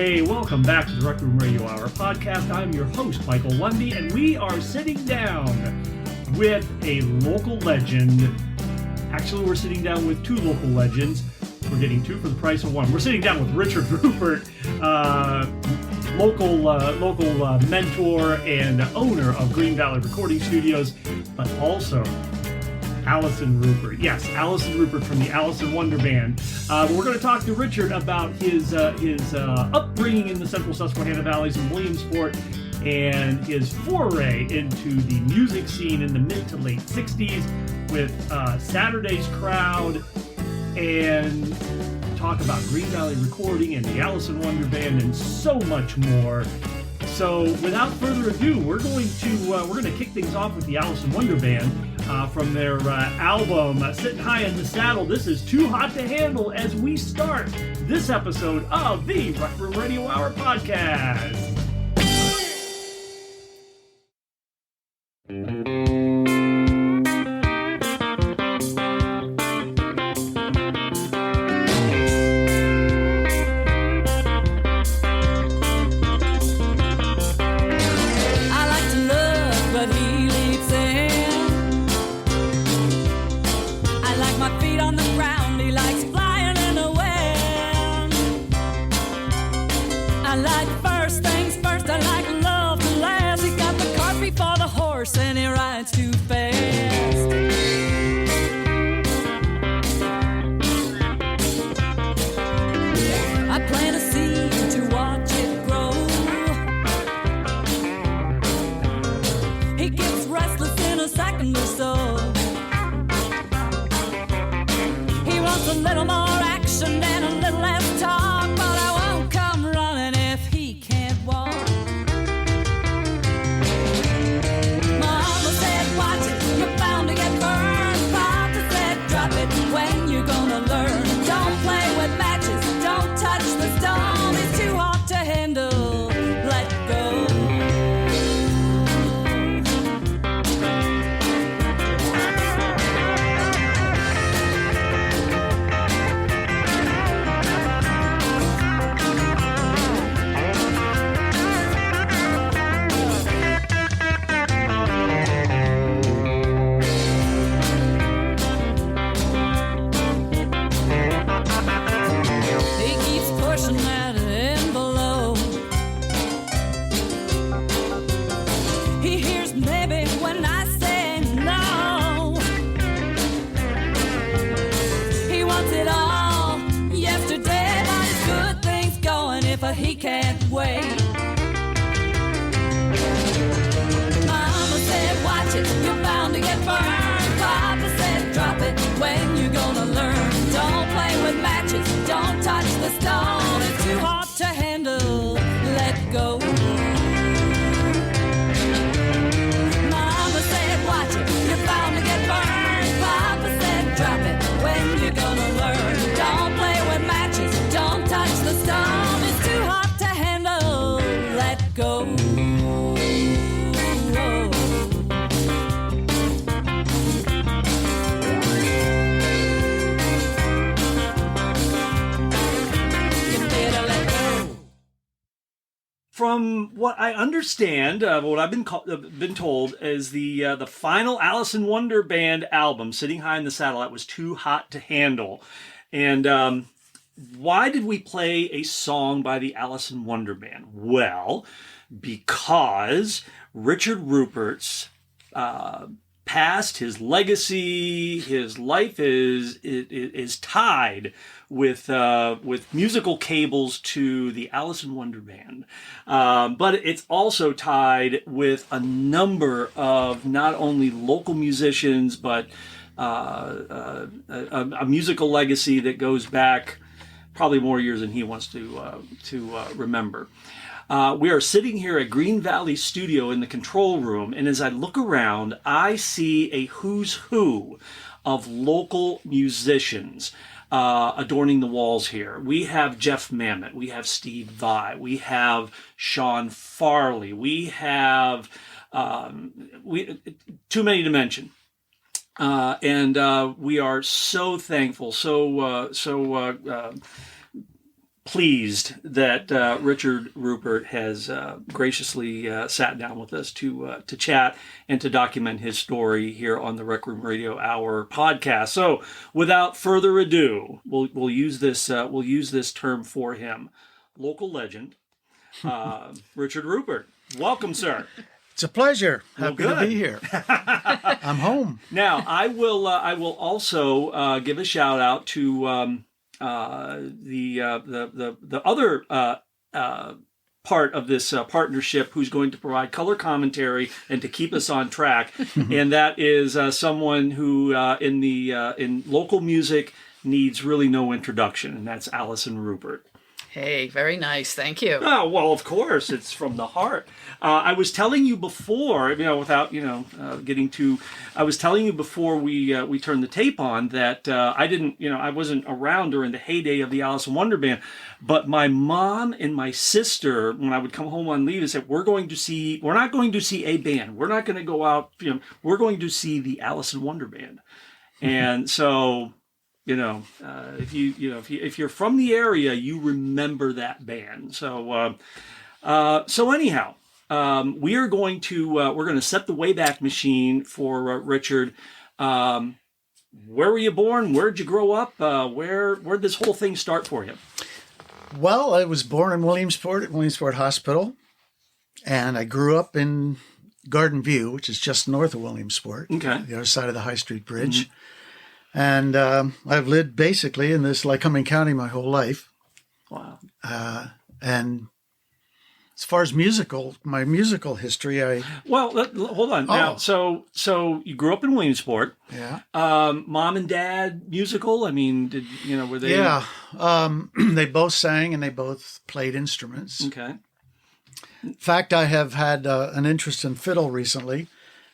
Hey, welcome back to the Rec Room Radio Hour podcast. I'm your host, Michael Lundy, and we are sitting down with a local legend. Actually, we're sitting down with two local legends. We're getting two for the price of one. We're sitting down with Richard Rupert, local mentor and owner of Green Valley Recording Studios, but also Alison Rupert. Yes, Alison Rupert from the Alison Wonderband. We're going to talk to Richard about his upbringing in the Central Susquehanna Valleys in Williamsport and his foray into the music scene in the mid to late 60s with Saturday's Crowd, and talk about Green Valley Recording and the Alison Wonderband and so much more. So without further ado, we're going to kick things off with the Alison Wonderband from their album Sitting High in the Saddle. This is Too Hot to Handle as we start this episode of the Rec Room Radio Hour podcast. And he rides too fast. I plant a seed to watch it grow. He gets restless in a second or so. He wants a little more action and a little less talk, but I won't come running if he can't walk. When you're gonna learn, don't play with matches, don't touch the stone, it's too hot to handle, let go. He can't wait. Mama said, watch it, you're bound to get burned. Papa said, drop it when you're gonna learn. Don't play with matches, don't touch the stone. It's too hot to handle, let go. Mama said, watch it, you're bound to get burned. Papa said, drop it when you're gonna learn. Don't play with matches, don't touch the stone. It's too hot to handle, let go. You better let go. From what I understand, what I've been told is the final Alison Wonderband album, Sitting High in the Saddle, that was Too Hot to Handle. And why did we play a song by the Alison Wonderband? Well, because Richard Rupert's past, his legacy, his life is tied with musical cables to the Alison Wonderband, but it's also tied with a number of not only local musicians, but a musical legacy that goes back probably more years than he wants to remember. We are sitting here at Green Valley Studio in the control room, and as I look around, I see a who's who of local musicians adorning the walls here. We have Jeff Mamet, we have Steve Vai, we have Sean Farley, we have too many to mention. And we are so thankful, so pleased that Richard Rupert has graciously sat down with us to chat and to document his story here on the Rec Room Radio Hour podcast. So, without further ado, we'll use this term for him. Local legend, Richard Rupert. Welcome, sir. It's a pleasure. Happy good. to be here. I'm home. Now, I will also give a shout out to the other part of this partnership who's going to provide color commentary and to keep us on track, and that is someone who in local music needs really no introduction, and that's Alison Rupert. Hey, very nice. Thank you. Oh, well, of course, it's from the heart. I was telling you before, without getting too, I was telling you before we turned the tape on that I wasn't around during the heyday of the Alison Wonderband, but my mom and my sister, when I would come home on leave, they said, we're not going to see a band. We're not going to go out. We're going to see the Alison Wonderband, and so. If you're from the area, you remember that band. So anyhow, we're going to set the Wayback Machine for Richard. Where were you born? Where'd you grow up? Where'd this whole thing start for you? Well, I was born in Williamsport at Williamsport Hospital, and I grew up in Garden View, which is just north of Williamsport, the other side of the High Street Bridge. Mm-hmm. And I've lived basically in this Lycoming County my whole life. Wow. And as far as my musical history, hold on. Oh. Now, so you grew up in Williamsport. Yeah. Mom and dad musical? I mean, were they? Yeah. They both sang and they both played instruments. Okay. In fact, I have had an interest in fiddle recently,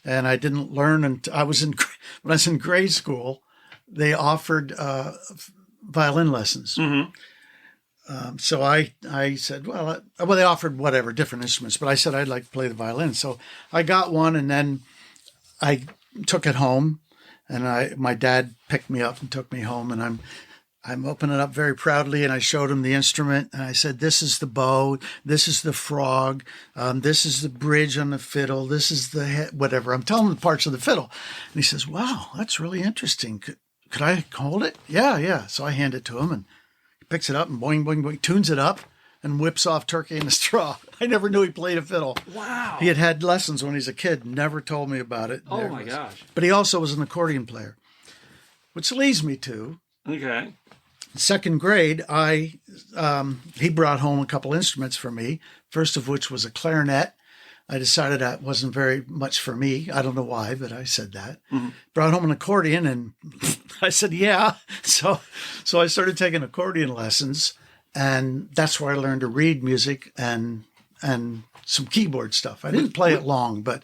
and I didn't learn until when I was in grade school. They offered violin lessons. Mm-hmm. So I said, well, they offered different instruments, but I said I'd like to play the violin. So I got one, and then I took it home, and my dad picked me up and took me home, and I'm opening it up very proudly, and I showed him the instrument, and I said, this is the bow, this is the frog, this is the bridge on the fiddle, this is the whatever. I'm telling him the parts of the fiddle. And he says, wow, that's really interesting. Could I hold it? Yeah. So I hand it to him, and he picks it up and boing, boing, boing, tunes it up and whips off Turkey in a Straw. I never knew he played a fiddle. Wow. He had lessons when he was a kid, never told me about it. Oh, my gosh. But he also was an accordion player, which leads me to... Okay. Second grade, he brought home a couple instruments for me, first of which was a clarinet. I decided that wasn't very much for me. I don't know why, but I said that. Mm-hmm. Brought home an accordion, and I said, yeah. So I started taking accordion lessons, and that's where I learned to read music and some keyboard stuff. I didn't play it long, but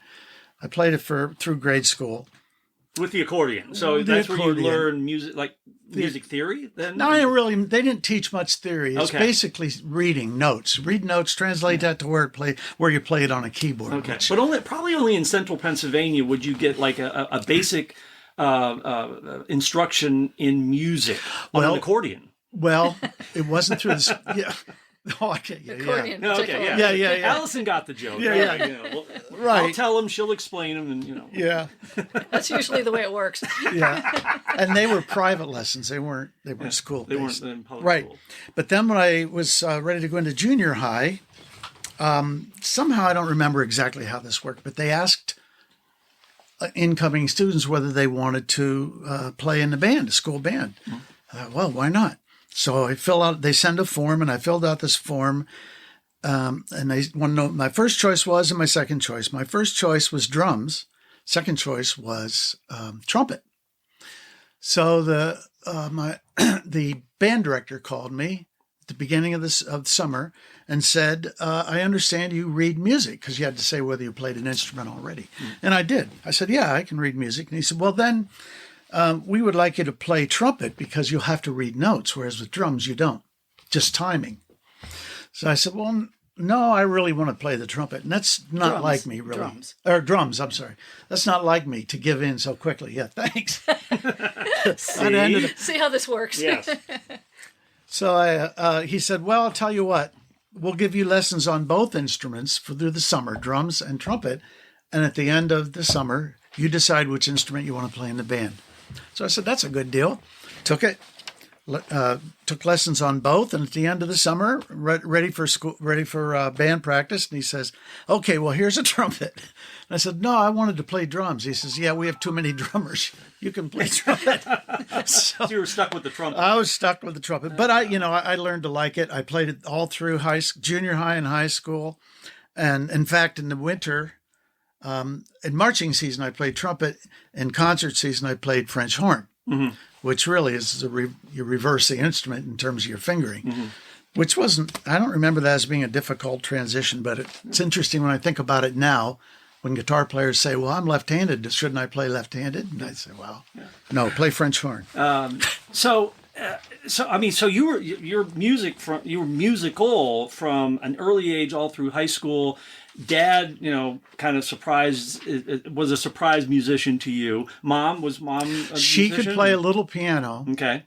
I played it through grade school. With the accordion. So that's where you learn music, like music theory then? No, they didn't teach much theory. It's basically reading notes. Read notes, translate that to where you play it on a keyboard. Okay. But probably only in central Pennsylvania would you get like a basic instruction in music on an accordion. Well, it wasn't through this. Yeah. Oh, okay. Accordion. No, okay, yeah. Allison got the joke. Yeah. Right. I'll tell him, she'll explain them, and Yeah. That's usually the way it works. Yeah. And they were private lessons. They weren't school. They weren't in public right. school. But then when I was ready to go into junior high, somehow I don't remember exactly how this worked, but they asked incoming students whether they wanted to play in the band, a school band. Mm-hmm. I thought, well, why not? So they send a form, and I filled out this form, and they want to know my first choice was and my second choice. My first choice was drums. Second choice was trumpet. So the band director called me at the beginning of summer and said, I understand you read music, because you had to say whether you played an instrument already. Mm. And I did. I said, yeah, I can read music. And he said, well, then... we would like you to play trumpet because you'll have to read notes, whereas with drums, you don't. Just timing. So I said, well, no, I really want to play the trumpet. And that's not like me, really. Drums, I'm sorry. That's not like me to give in so quickly. Yeah, thanks. See how this works. Yes. So he said, well, I'll tell you what, we'll give you lessons on both instruments through the summer, drums and trumpet. And at the end of the summer, you decide which instrument you want to play in the band. So I said, that's a good deal. Took it, took lessons on both. And at the end of the summer, ready for band practice. And he says, okay, well, here's a trumpet. And I said, no, I wanted to play drums. He says, yeah, we have too many drummers. You can play trumpet. So you were stuck with the trumpet. I was stuck with the trumpet, but I learned to like it. I played it all through junior high and high school. And in fact, in the winter, in marching season, I played trumpet. In concert season, I played French horn, which really is you reverse the instrument in terms of your fingering, which I don't remember that as being a difficult transition, but it's interesting when I think about it now. When guitar players say, well, I'm left-handed, shouldn't I play left-handed? And I say, well, no, play French horn. So you were musical from an early age all through high school. Dad, kind of was a surprise musician to you. Was mom a musician? She could play a little piano. Okay.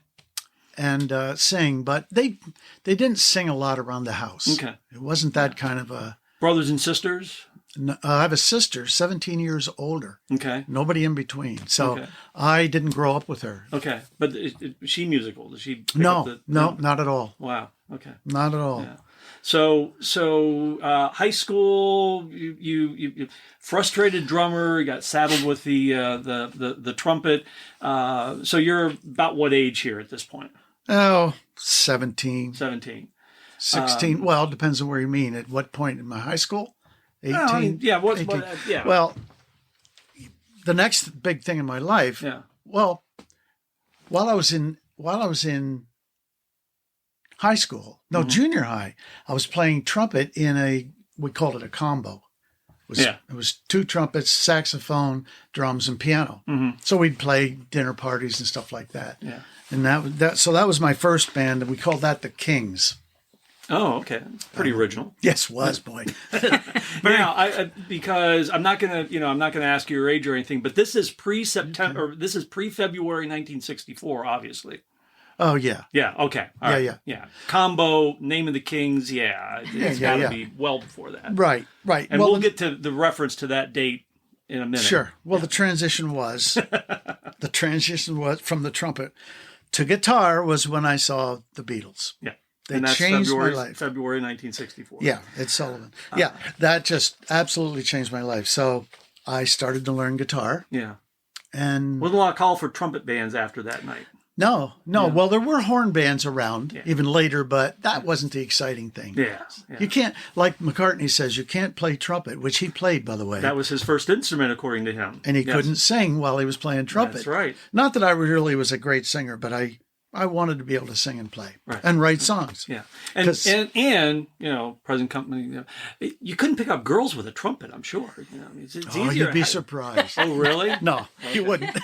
And sing, but they didn't sing a lot around the house. Okay. It wasn't that kind of a... Brothers and sisters? No, I have a sister, 17 years older. Okay. Nobody in between. So I didn't grow up with her. Okay. But is she musical? Does she No, not at all. Wow. Okay. Not at all. Yeah. So high school, you frustrated drummer, you got saddled with the trumpet. So you're about what age here at this point? Oh, 17. 17. 16. Well, it depends on where you mean. At what point in my high school? 18? Yeah. 18. Yeah. Well, the next big thing in my life. Yeah. Well, while I was in high school, junior high, I was playing trumpet we called it a combo. It was two trumpets, saxophone, drums, and piano. So we'd play dinner parties and stuff like that. Yeah. And that was my first band, and we called that the Kings. Oh, okay. Pretty original. Yes, boy. Now, because I'm not gonna ask you your age or anything, but this is pre-September. Okay. This is pre-February 1964, obviously. Oh yeah. Yeah. Okay. All right. Yeah. Combo, Name of the Kings. Yeah. It's got to be well before that. Right. And we'll get to the reference to that date in a minute. Sure. Well, the transition was from the trumpet to guitar was when I saw the Beatles. Yeah. They changed my life. February 1964. Yeah, Ed Sullivan. Yeah, that just absolutely changed my life. So I started to learn guitar. Yeah. And wasn't a lot of call for trumpet bands after that night. No. Yeah. Well, there were horn bands around even later, but that wasn't the exciting thing. Yeah. You can't, like McCartney says, you can't play trumpet, which he played, by the way. That was his first instrument, according to him. And he couldn't sing while he was playing trumpet. That's right. Not that I really was a great singer, but I wanted to be able to sing and play and write songs. Yeah. And present company, you couldn't pick up girls with a trumpet, I'm sure. It's easier. You'd be surprised. Oh, really? No, you wouldn't.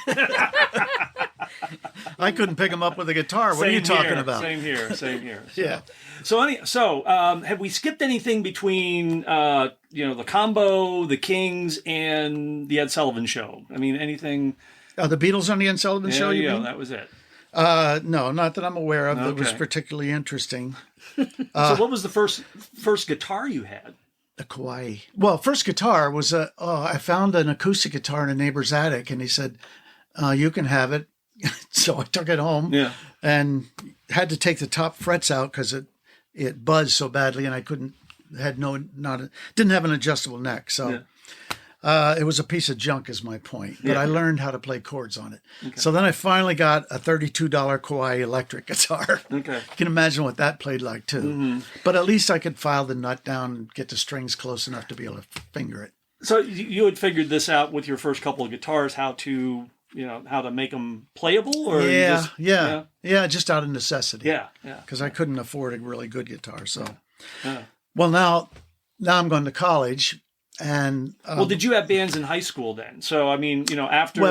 I couldn't pick them up with a guitar. What are you talking about? Same here. So. Yeah. So have we skipped anything between, the combo, the Kings, and the Ed Sullivan Show? I mean, anything? The Beatles on the Ed Sullivan Show, you mean? That was it. No, not that I'm aware of. That was particularly interesting. So what was the first guitar you had? The Kauai. Well, first guitar was I found an acoustic guitar in a neighbor's attic, and he said, you can have it. So I took it home and had to take the top frets out because it buzzed so badly, and I didn't have an adjustable neck. So it was a piece of junk is my point, but I learned how to play chords on it. Okay. So then I finally got a $32 Kauai electric guitar. Okay. You can imagine what that played like too. Mm-hmm. But at least I could file the nut down and get the strings close enough to be able to finger it. So you had figured this out with your first couple of guitars, how to make them playable? Or just out of necessity. Yeah. Because I couldn't afford a really good guitar. So, well, now I'm going to college. And did you have bands in high school then? So I mean, after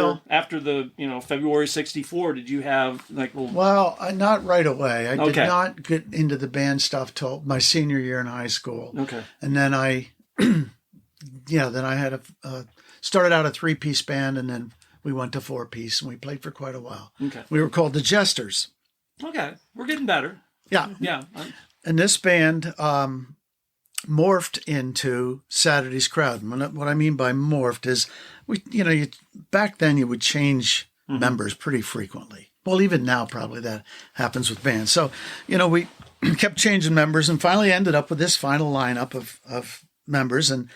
the February '64, did you have not right away. I did not get into the band stuff till my senior year in high school. Okay, and then I had started out a 3-piece band, and then we went to 4-piece, and we played for quite a while. Okay, we were called the Jesters. Okay, we're getting better. Yeah. Yeah. And this band morphed into Saturday's Crowd. And what I mean by morphed is, back then you would change members pretty frequently. Well, even now probably that happens with bands. So, we kept changing members and finally ended up with this final lineup of members. And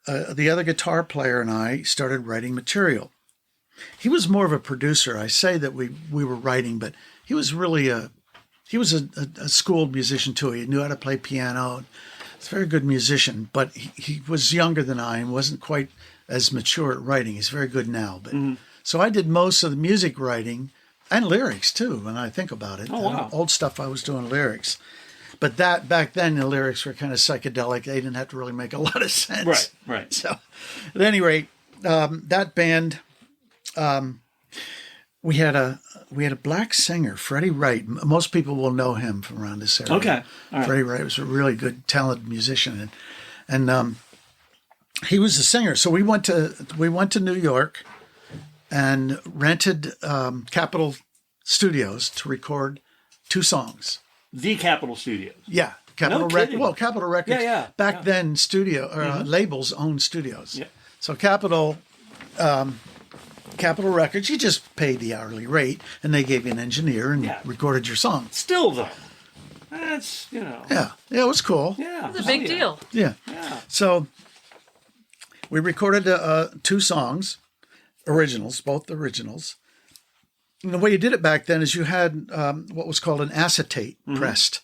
the other guitar player and I started writing material. He was more of a producer. I say that we were writing, but he was really a schooled musician too. He knew how to play piano. He's a very good musician, but he was younger than I and wasn't quite as mature at writing. He's very good now. But so I did most of the music writing and lyrics too, when I think about it. Oh, wow. Old stuff I was doing lyrics. But that back then the lyrics were kind of psychedelic. They didn't have to really make a lot of sense. Right. So at any rate, that band, we had a black singer, Freddie Wright. Most people will know him from around this area. Okay. All right. Freddie Wright was a really good, talented musician, and he was a singer. So we went to New York and rented Capitol Studios to record 2 songs. The Capitol Studios. Yeah, Capitol kidding. Capitol Records. Yeah. Back then, labels owned studios. Yeah. So Capitol Records, you just paid the hourly rate, and they gave you an engineer and recorded your song. Still though, that's Yeah, it was cool. Yeah, It's a big deal. Yeah. So we recorded 2 songs, both originals. And the way you did it back then is you had what was called an acetate pressed,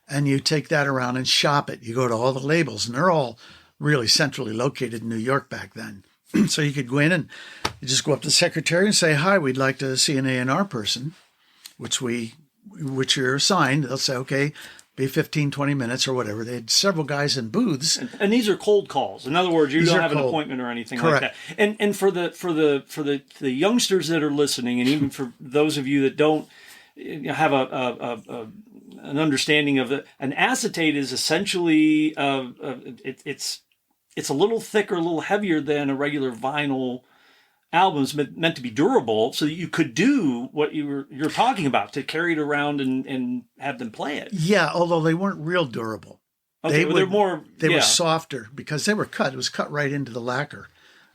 and you take that around and shop it. You go to all the labels, and they're all really centrally located in New York back then. So you could go in and you just go up to the secretary and say, "Hi, we'd like to see an A&R person," which you're assigned. They'll say, "Okay, be 15, 20 minutes or whatever." They had several guys in booths. And these are cold calls. In other words, you These don't are have an cold. appointment or anything Correct. like that. And for the youngsters that are listening, and even for those of you that don't have an understanding of it, an acetate is essentially it's a little thicker, a little heavier than a regular vinyl album. It's meant to be durable, so that you could do what you're talking about, to carry it around and have them play it. Yeah, although they weren't real durable. Okay, they're more. They were softer because they were cut. It was cut right into the lacquer.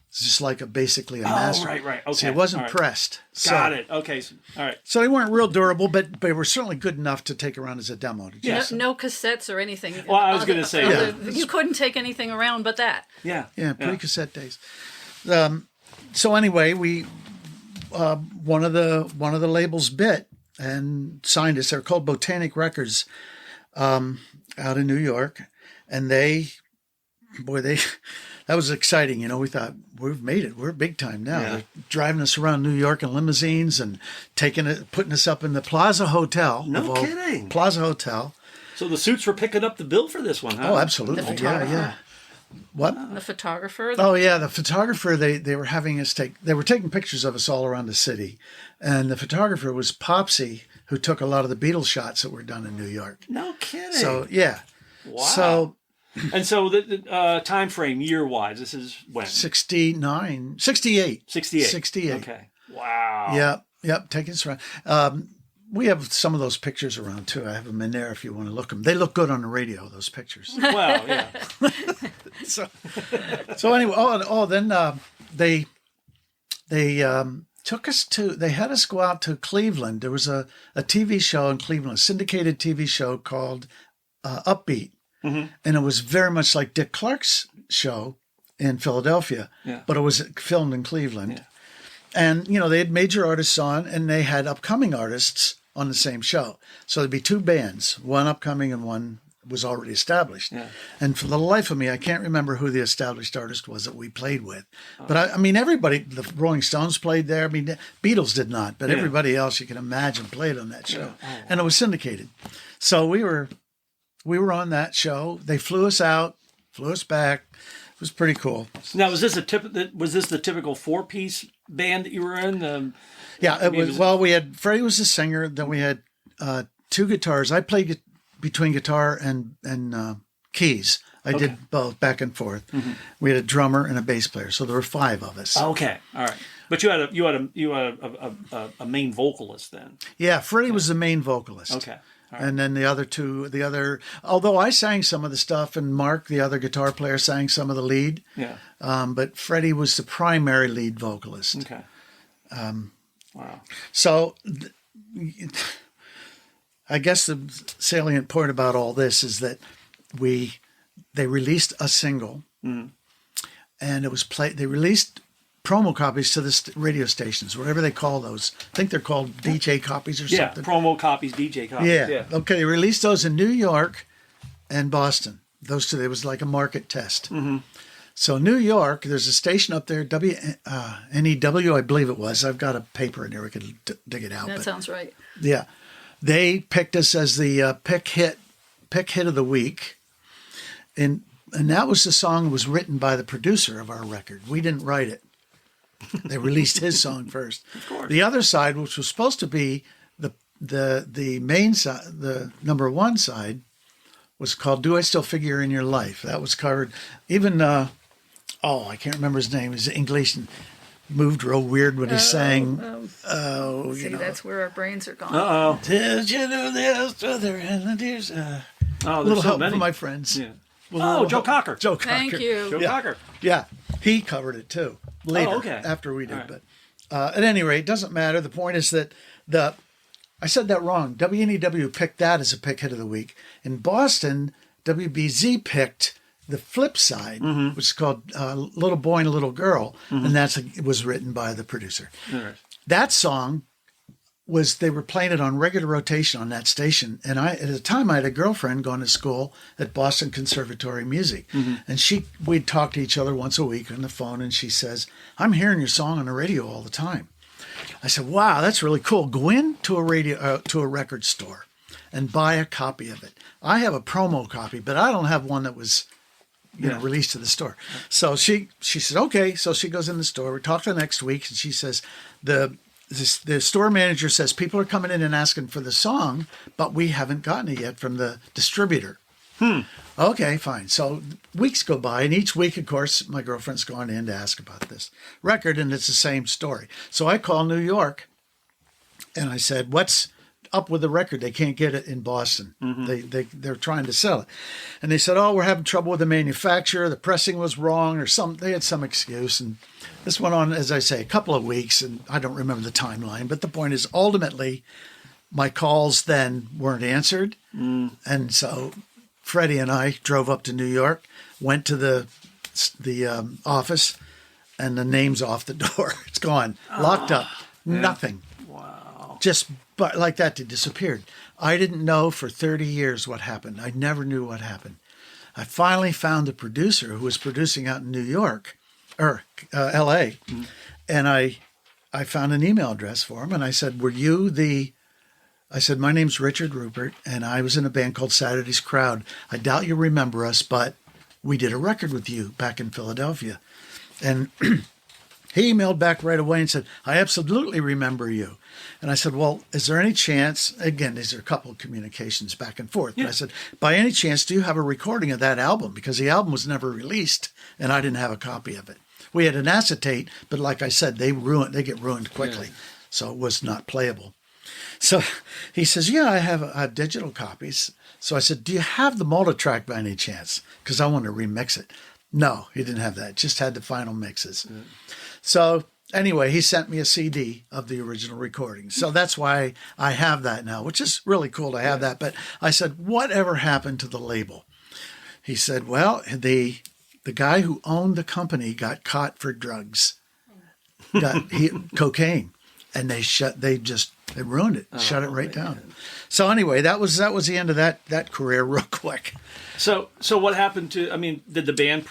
It's just like basically a master. Right. Okay. So it wasn't All right. pressed. Got it. Okay. All right. So they weren't real durable, but they were certainly good enough to take around as a demo. Yeah. No cassettes or anything. Well, I was going to say, You couldn't take anything around but that. Yeah. Yeah, pre-cassette days. So anyway, we one of the labels bit and signed us. They're called Botanic Records, out in New York, and that was exciting. We thought, we've made it. We're big time now. Yeah. They're driving us around New York in limousines and putting us up in the Plaza Hotel. No kidding. Plaza Hotel. So the Suits were picking up the bill for this one, huh? Oh, absolutely. Yeah. What? The photographer. Oh yeah, the photographer. They were having us they were taking pictures of us all around the city, and the photographer was Popsy, who took a lot of the Beatles shots that were done in New York. No kidding. So yeah. Wow. So. And so the time frame, year-wise, this is when? 68. 68. Okay. Wow. Yep. Taking us around. We have some of those pictures around too. I have them in there if you want to look them. They look good on the radio, those pictures. Well, yeah. So anyway, then they took us they had us go out to Cleveland. There was a TV show in Cleveland, a syndicated TV show called Upbeat. Mm-hmm. And it was very much like Dick Clark's show in Philadelphia, but it was filmed in Cleveland. Yeah. And, they had major artists on, and they had upcoming artists on the same show. So there'd be 2 bands, one upcoming and one was already established. Yeah. And for the life of me, I can't remember who the established artist was that we played with. But I mean, everybody, the Rolling Stones played there. I mean, Beatles did not, but everybody else you can imagine played on that show. Yeah. And it was syndicated. So we were on that show. They flew us out, flew us back. It was pretty cool. Now, was this the typical 4-piece band that you were in? Yeah, it was. Well, we had Freddie was the singer. Then we had 2 guitars. I played between guitar and keys. I did both back and forth. Mm-hmm. We had a drummer and a bass player, so there were 5 of us. Okay, all right. But you had a main vocalist then. Yeah, Freddie was the main vocalist. Okay. And then although I sang some of the stuff and Mark, the other guitar player, sang some of the lead. Yeah. But Freddie was the primary lead vocalist. Okay. Wow. So I guess the salient point about all this is that they released a single, and it was played. They released promo copies to the radio stations, whatever they call those. I think they're called DJ copies or Yeah, something. promo copies, DJ copies. Yeah. Okay, they released those in New York and Boston. Those two, it was like a market test. Mm-hmm. So New York, there's a station up there, NEW, I believe it was. I've got a paper in there. We could dig it out. That sounds right. Yeah. They picked us as the pick hit of the week. And that was the song that was written by the producer of our record. We didn't write it. They released his song first. Of course. The other side, which was supposed to be the main side, the number one side, was called "Do I Still Figure in Your Life?" That was covered. Even I can't remember his name. He's English and moved real weird when he sang. See, that's where our brains are gone. Uh-oh. Did you know there's other and there's a Oh, there's little so help many. from my friends. Yeah. Little Joe help- Cocker. Joe Cocker. Thank you. Joe Cocker. Yeah, he covered it too later. Oh, okay. After we did, All right. but at any rate, it doesn't matter. The point is that I said that wrong. WNEW picked that as a pick hit of the week. In Boston, WBZ picked the flip side, which is called "Little Boy and a Little Girl," and it was written by the producer. All right. That song they were playing it on regular rotation on that station. And at the time I had a girlfriend going to school at Boston Conservatory Music. And we'd talk to each other once a week on the phone. And she says, "I'm hearing your song on the radio all the time." I said, "Wow, that's really cool. Go into to a record store and buy a copy of it. I have a promo copy, but I don't have one that was, released to the store." So she said, "Okay." So she goes in the store. We talk the next week, and she says, the store manager says people are coming in and asking for the song, but we haven't gotten it yet from the distributor. Okay, fine. So weeks go by, and each week, of course, my girlfriend's gone in to ask about this record, and it's the same story. So I call New York, and I said, "What's up with the record? They can't get it in Boston. They're trying to sell it." And they said, "Oh, we're having trouble with the manufacturer. The pressing was wrong," or they had some excuse. And this went on, as I say, a couple of weeks, and I don't remember the timeline. But the point is, ultimately, my calls then weren't answered. And so Freddie and I drove up to New York, went to the office, and the name's off the door. It's gone, locked up, nothing. Wow. Just but like that, it disappeared. I didn't know for 30 years what happened. I never knew what happened. I finally found the producer who was producing out in New York, or L.A., and I found an email address for him, and I said, I said, "My name's Richard Rupert, and I was in a band called Saturday's Crowd. I doubt you remember us, but we did a record with you back in Philadelphia." And he emailed back right away and said, "I absolutely remember you." And I said, "Well, is there any chance," again, these are a couple of communications back and forth, but I said, "By any chance, do you have a recording of that album?" Because the album was never released, and I didn't have a copy of it. We had an acetate, but like I said, they get ruined quickly, so it was not playable. So he says, "Yeah, I have digital copies." So I said, "Do you have the multitrack by any chance? Because I want to remix it." No, he didn't have that. Just had the final mixes. So anyway, he sent me a CD of the original recording. So that's why I have that now, which is really cool to have that. But I said, "Whatever happened to the label?" He said, "Well, the guy who owned the company got caught for drugs, cocaine, and they ruined it, shut it right down." So anyway, that was the end of that career real quick. So what happened to? I mean, did the band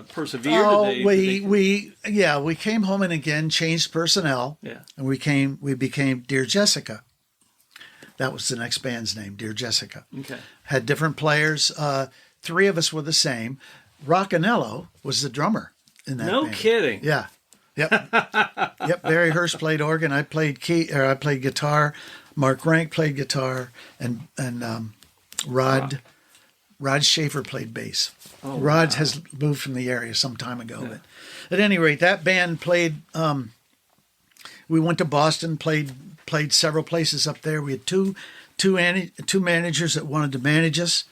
persevere? Oh, Did they, we came home and again changed personnel. Yeah. And we became Dear Jessica. That was the next band's name, Dear Jessica. Okay. Had different players. 3 of us were the same. Roccanello was the drummer in that No band. kidding. Yeah. Yep. Yep. Barry Hurst played organ. I played guitar. Mark Rank played guitar, and Rod Schaefer played bass. Oh, Rod has moved from the area some time ago. But at any rate, that band played. We went to Boston, played several places up there. We had two two managers that wanted to manage us,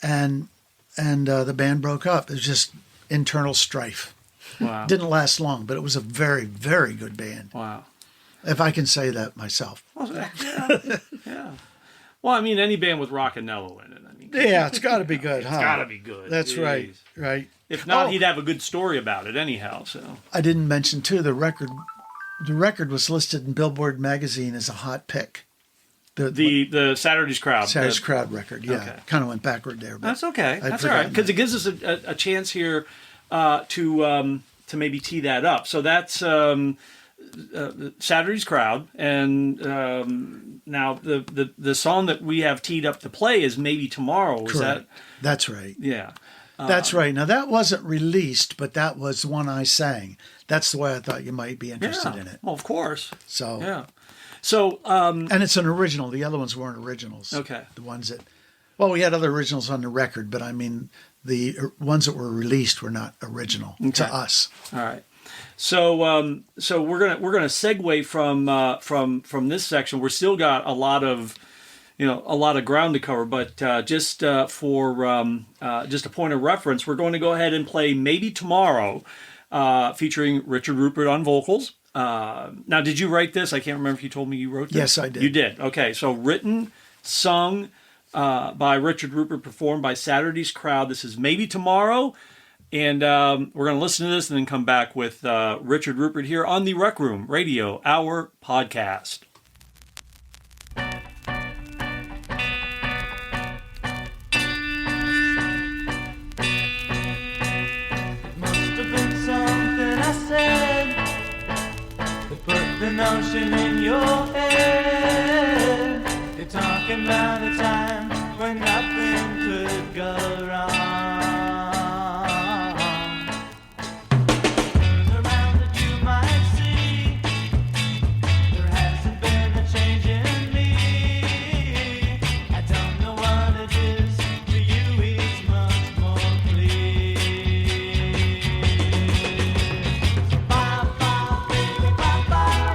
and the band broke up. It was just internal strife. Wow. Didn't last long, but it was a very, very good band. Wow. If I can say that myself. Well, yeah. Well, I mean, any band with Rockanello in it. I mean, Yeah, it's got to be good, huh? it's got to be good. That's Jeez. right. If not, Oh. he'd have a good story about it anyhow. So I didn't mention too the record. The record was listed in Billboard magazine as a hot pick. the Saturday's Crowd. Saturday's Crowd record. Yeah, Okay. kind of went backward there. But That's okay. I'd That's all right forgotten because that. it gives us a chance here to maybe tee that up. So that's Saturday's Crowd, and now the song that we have teed up to play is Maybe Tomorrow. Is Correct. that? That's right. Yeah. That's right. Now that wasn't released, but that was the one I sang. That's the way I thought you might be interested Yeah. in it. Well, of course. So Yeah. So and it's an original. The other ones weren't originals. Okay. The ones that, well, we had other originals on the record, but I mean, the ones that were released were not original to us. all right. So so we're gonna segue from this section. We're still got a lot of ground to cover, but just for just a point of reference, we're going to go ahead and play Maybe Tomorrow, featuring Richard Rupert on vocals. Now, did you write this? I can't remember if you told me you wrote this. Yes, I did. You did. Okay, so written, sung by Richard Rupert, performed by Saturday's Crowd. This is Maybe Tomorrow, and we're going to listen to this and then come back with Richard Rupert here on the Rec Room Radio Hour podcast. The notion in your head, you're talking about a time when nothing could go wrong. Around that you might see, there hasn't been a change in me. I don't know what it is, to you it's much more clear. Bye bye, baby, bye bye.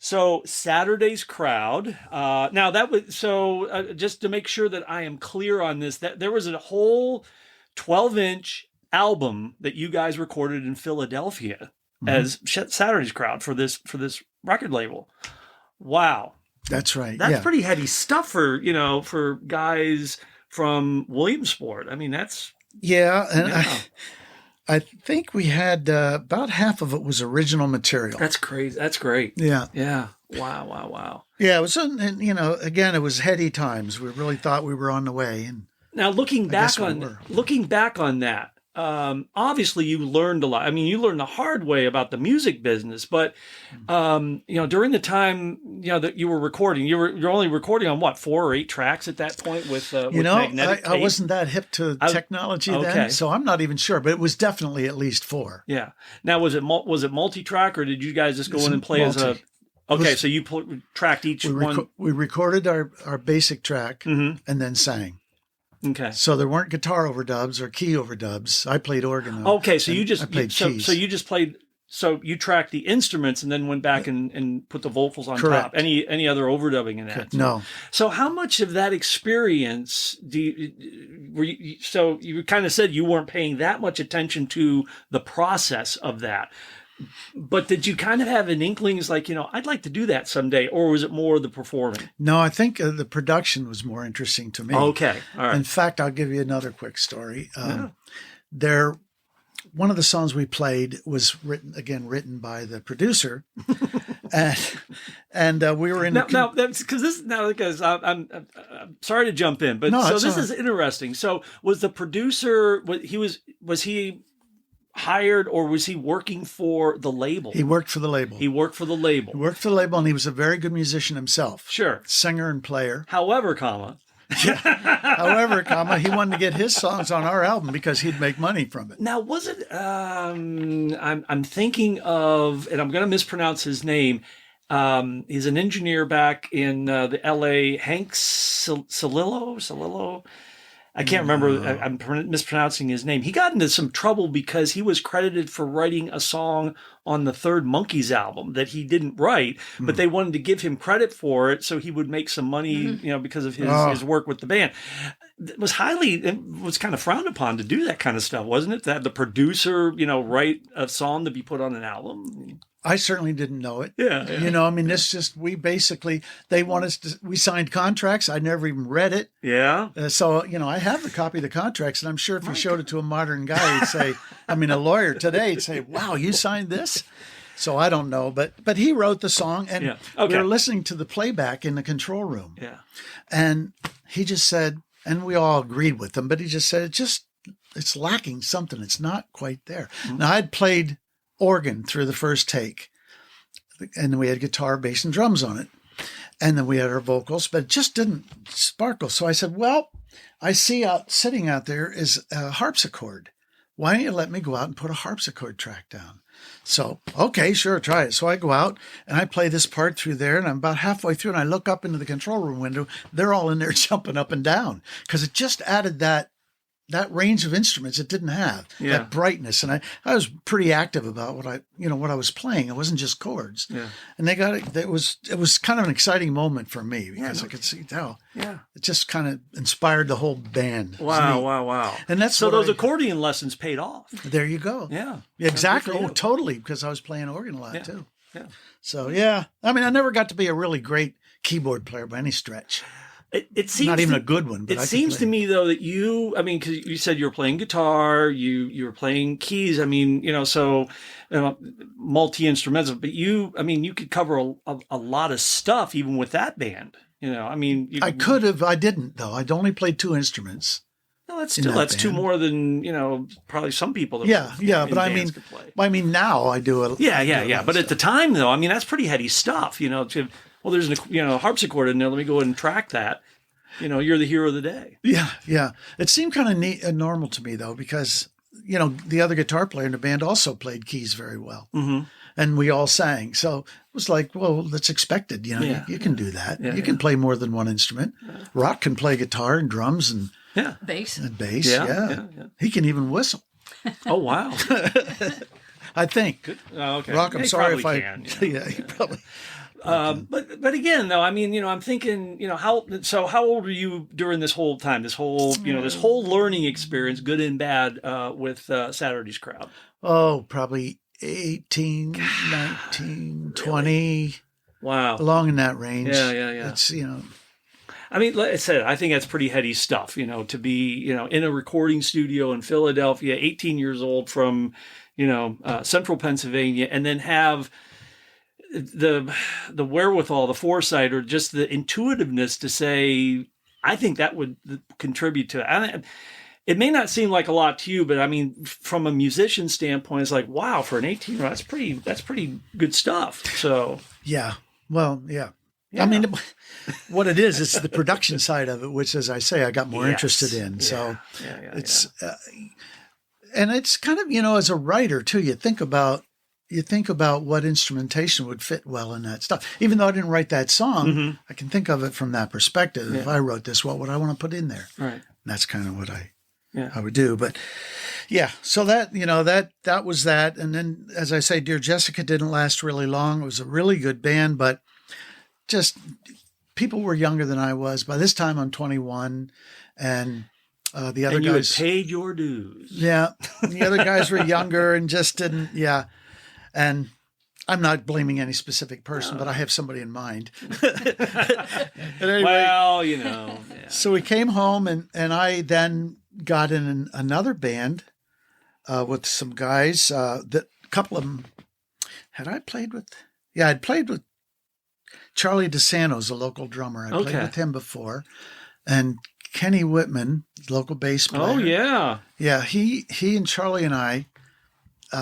So Saturday's Crowd. Now that was just to make sure that I am clear on this. That there was a whole 12-inch album that you guys recorded in Philadelphia as Saturday's Crowd for this record label. Wow, That's right. that's pretty heavy stuff for guys from Williamsport. I mean, that's Yeah, and yeah. I think we had about half of it was original material. That's crazy. That's great. Yeah. Yeah. Wow. Yeah, it was, and again, it was heady times. We really thought we were on the way. And Now, guess we were. looking back on that, obviously you learned a lot. I mean, you learned the hard way about the music business, but during the time that you were recording, you're only recording on what, 4 or 8 tracks at that point with magnetic tape? I wasn't that hip to technology then, so I'm not even sure, but it was definitely at least 4. Yeah. Now, was it multi-track, or did you guys just go in and play as a? Okay, so you tracked each one. We recorded our basic track and then sang. Okay. So there weren't guitar overdubs or key overdubs. I played organ. Okay, so you just played keys. So you just played. So you tracked the instruments and then went back and put the vocals on Correct. top. Any other overdubbing in that? No. So how much of that experience were you? So you kind of said you weren't paying that much attention to the process of that. But did you kind of have an inklings like, I'd like to do that someday, or was it more the performing? No, I think the production was more interesting to me. Okay, all right. In fact, I'll give you another quick story. One of the songs we played was written by the producer, and we were in because I'm sorry to jump in, but this is interesting. So was the producer was he hired, or was he working for the label? He worked for the label. He worked for the label, and he was a very good musician himself. Sure. Singer and player. However, he wanted to get his songs on our album because he'd make money from it. Now, was it, I'm thinking of, and I'm going to mispronounce his name. He's an engineer back in the LA, Hank Salillo. I can't remember. I'm mispronouncing his name. He got into some trouble because he was credited for writing a song on the third Monkees album that he didn't write, but they wanted to give him credit for it so he would make some money, because of his work with the band. It was kind of frowned upon to do that kind of stuff, wasn't it? To have the producer, write a song to be put on an album. I certainly didn't know it. Yeah. We signed contracts. I never even read it. Yeah. So, I have a copy of the contracts, and I'm sure if you showed it to a modern guy, he'd say, a lawyer today, he'd say, wow, you signed this? So I don't know, but he wrote the song, and we were listening to the playback in the control room. Yeah. And he just said, and we all agreed with him, but he just said, it's lacking something. It's not quite there. Mm-hmm. Now, I'd played organ through the first take, and then we had guitar, bass, and drums on it, and then we had our vocals, but it just didn't sparkle. So I said, well, I see sitting out there is a harpsichord. Why don't you let me go out and put a harpsichord track down? So, okay, sure, try it. So I go out and I play this part through there, and I'm about halfway through, and I look up into the control room window. They're all in there jumping up and down because it just added that range of instruments it didn't have, that brightness. And I was pretty active about what I was playing. It wasn't just chords. Yeah. And they got it. It was kind of an exciting moment for me because I could see how it just kind of inspired the whole band. Wow. And that's so those accordion lessons paid off. There you go. Yeah. Exactly. Oh, totally. Because I was playing organ a lot too. Yeah. So I never got to be a really great keyboard player by any stretch. It seems not even a good one. But it seems to me though that because you said you were playing guitar, you were playing keys. Multi-instrumental. But you could cover a lot of stuff even with that band. I could have. I didn't though. I'd only played 2 instruments. No, that's 2 more than probably some people. That could play. Now I do it. Yeah. But at the time though, that's pretty heady stuff. Well, there's a harpsichord in there. Let me go ahead and track that. You're the hero of the day. Yeah. It seemed kind of neat and normal to me though, because the other guitar player in the band also played keys very well, and we all sang. So it was like, well, that's expected. You can do that. You can play more than one instrument. Yeah. Rock can play guitar and drums and bass. Yeah. He can even whistle. Oh wow. I think. Good. Oh, okay. Rock. I'm sorry if I. Can, he probably. But again, though, I'm thinking, how old were you during this whole time, this whole learning experience, good and bad, with Saturday's Crowd? Oh, probably 18, 19, 20. Wow. Along in that range. Yeah. It's, like I said, I think that's pretty heady stuff, to be, in a recording studio in Philadelphia, 18 years old from, central Pennsylvania, and then have the wherewithal, the foresight, or just the intuitiveness to say, I think that would contribute to it. It may not seem like a lot to you, but I mean, from a musician standpoint, it's like, wow, for an 18-year-old, that's pretty good stuff. So Yeah. Well, yeah. I mean, what it is, it's the production side of it, which, as I say, I got more interested in. So it's, and it's kind of, as a writer too, you think about what instrumentation would fit well in that stuff. Even though I didn't write that song, I can think of it from that perspective. If I wrote this, what would I want to put in there? Right. And that's kind of what I would do. But yeah, so that, that was that. And then, as I say, Dear Jessica didn't last really long. It was a really good band, but just people were younger than I was. By this time, I'm 21, and the other and you guys had paid your dues. Yeah, the other guys were younger and just didn't. Yeah, and I'm not blaming any specific person, but I have somebody in mind. Anyway, Well, so we came home, and I then got in another band with some guys. That a couple of them had I played with. Yeah, I'd played with Charlie DeSanto's a local drummer. I played with him before, and Kenny Whitman, local bass player. Oh yeah, yeah. He and Charlie and I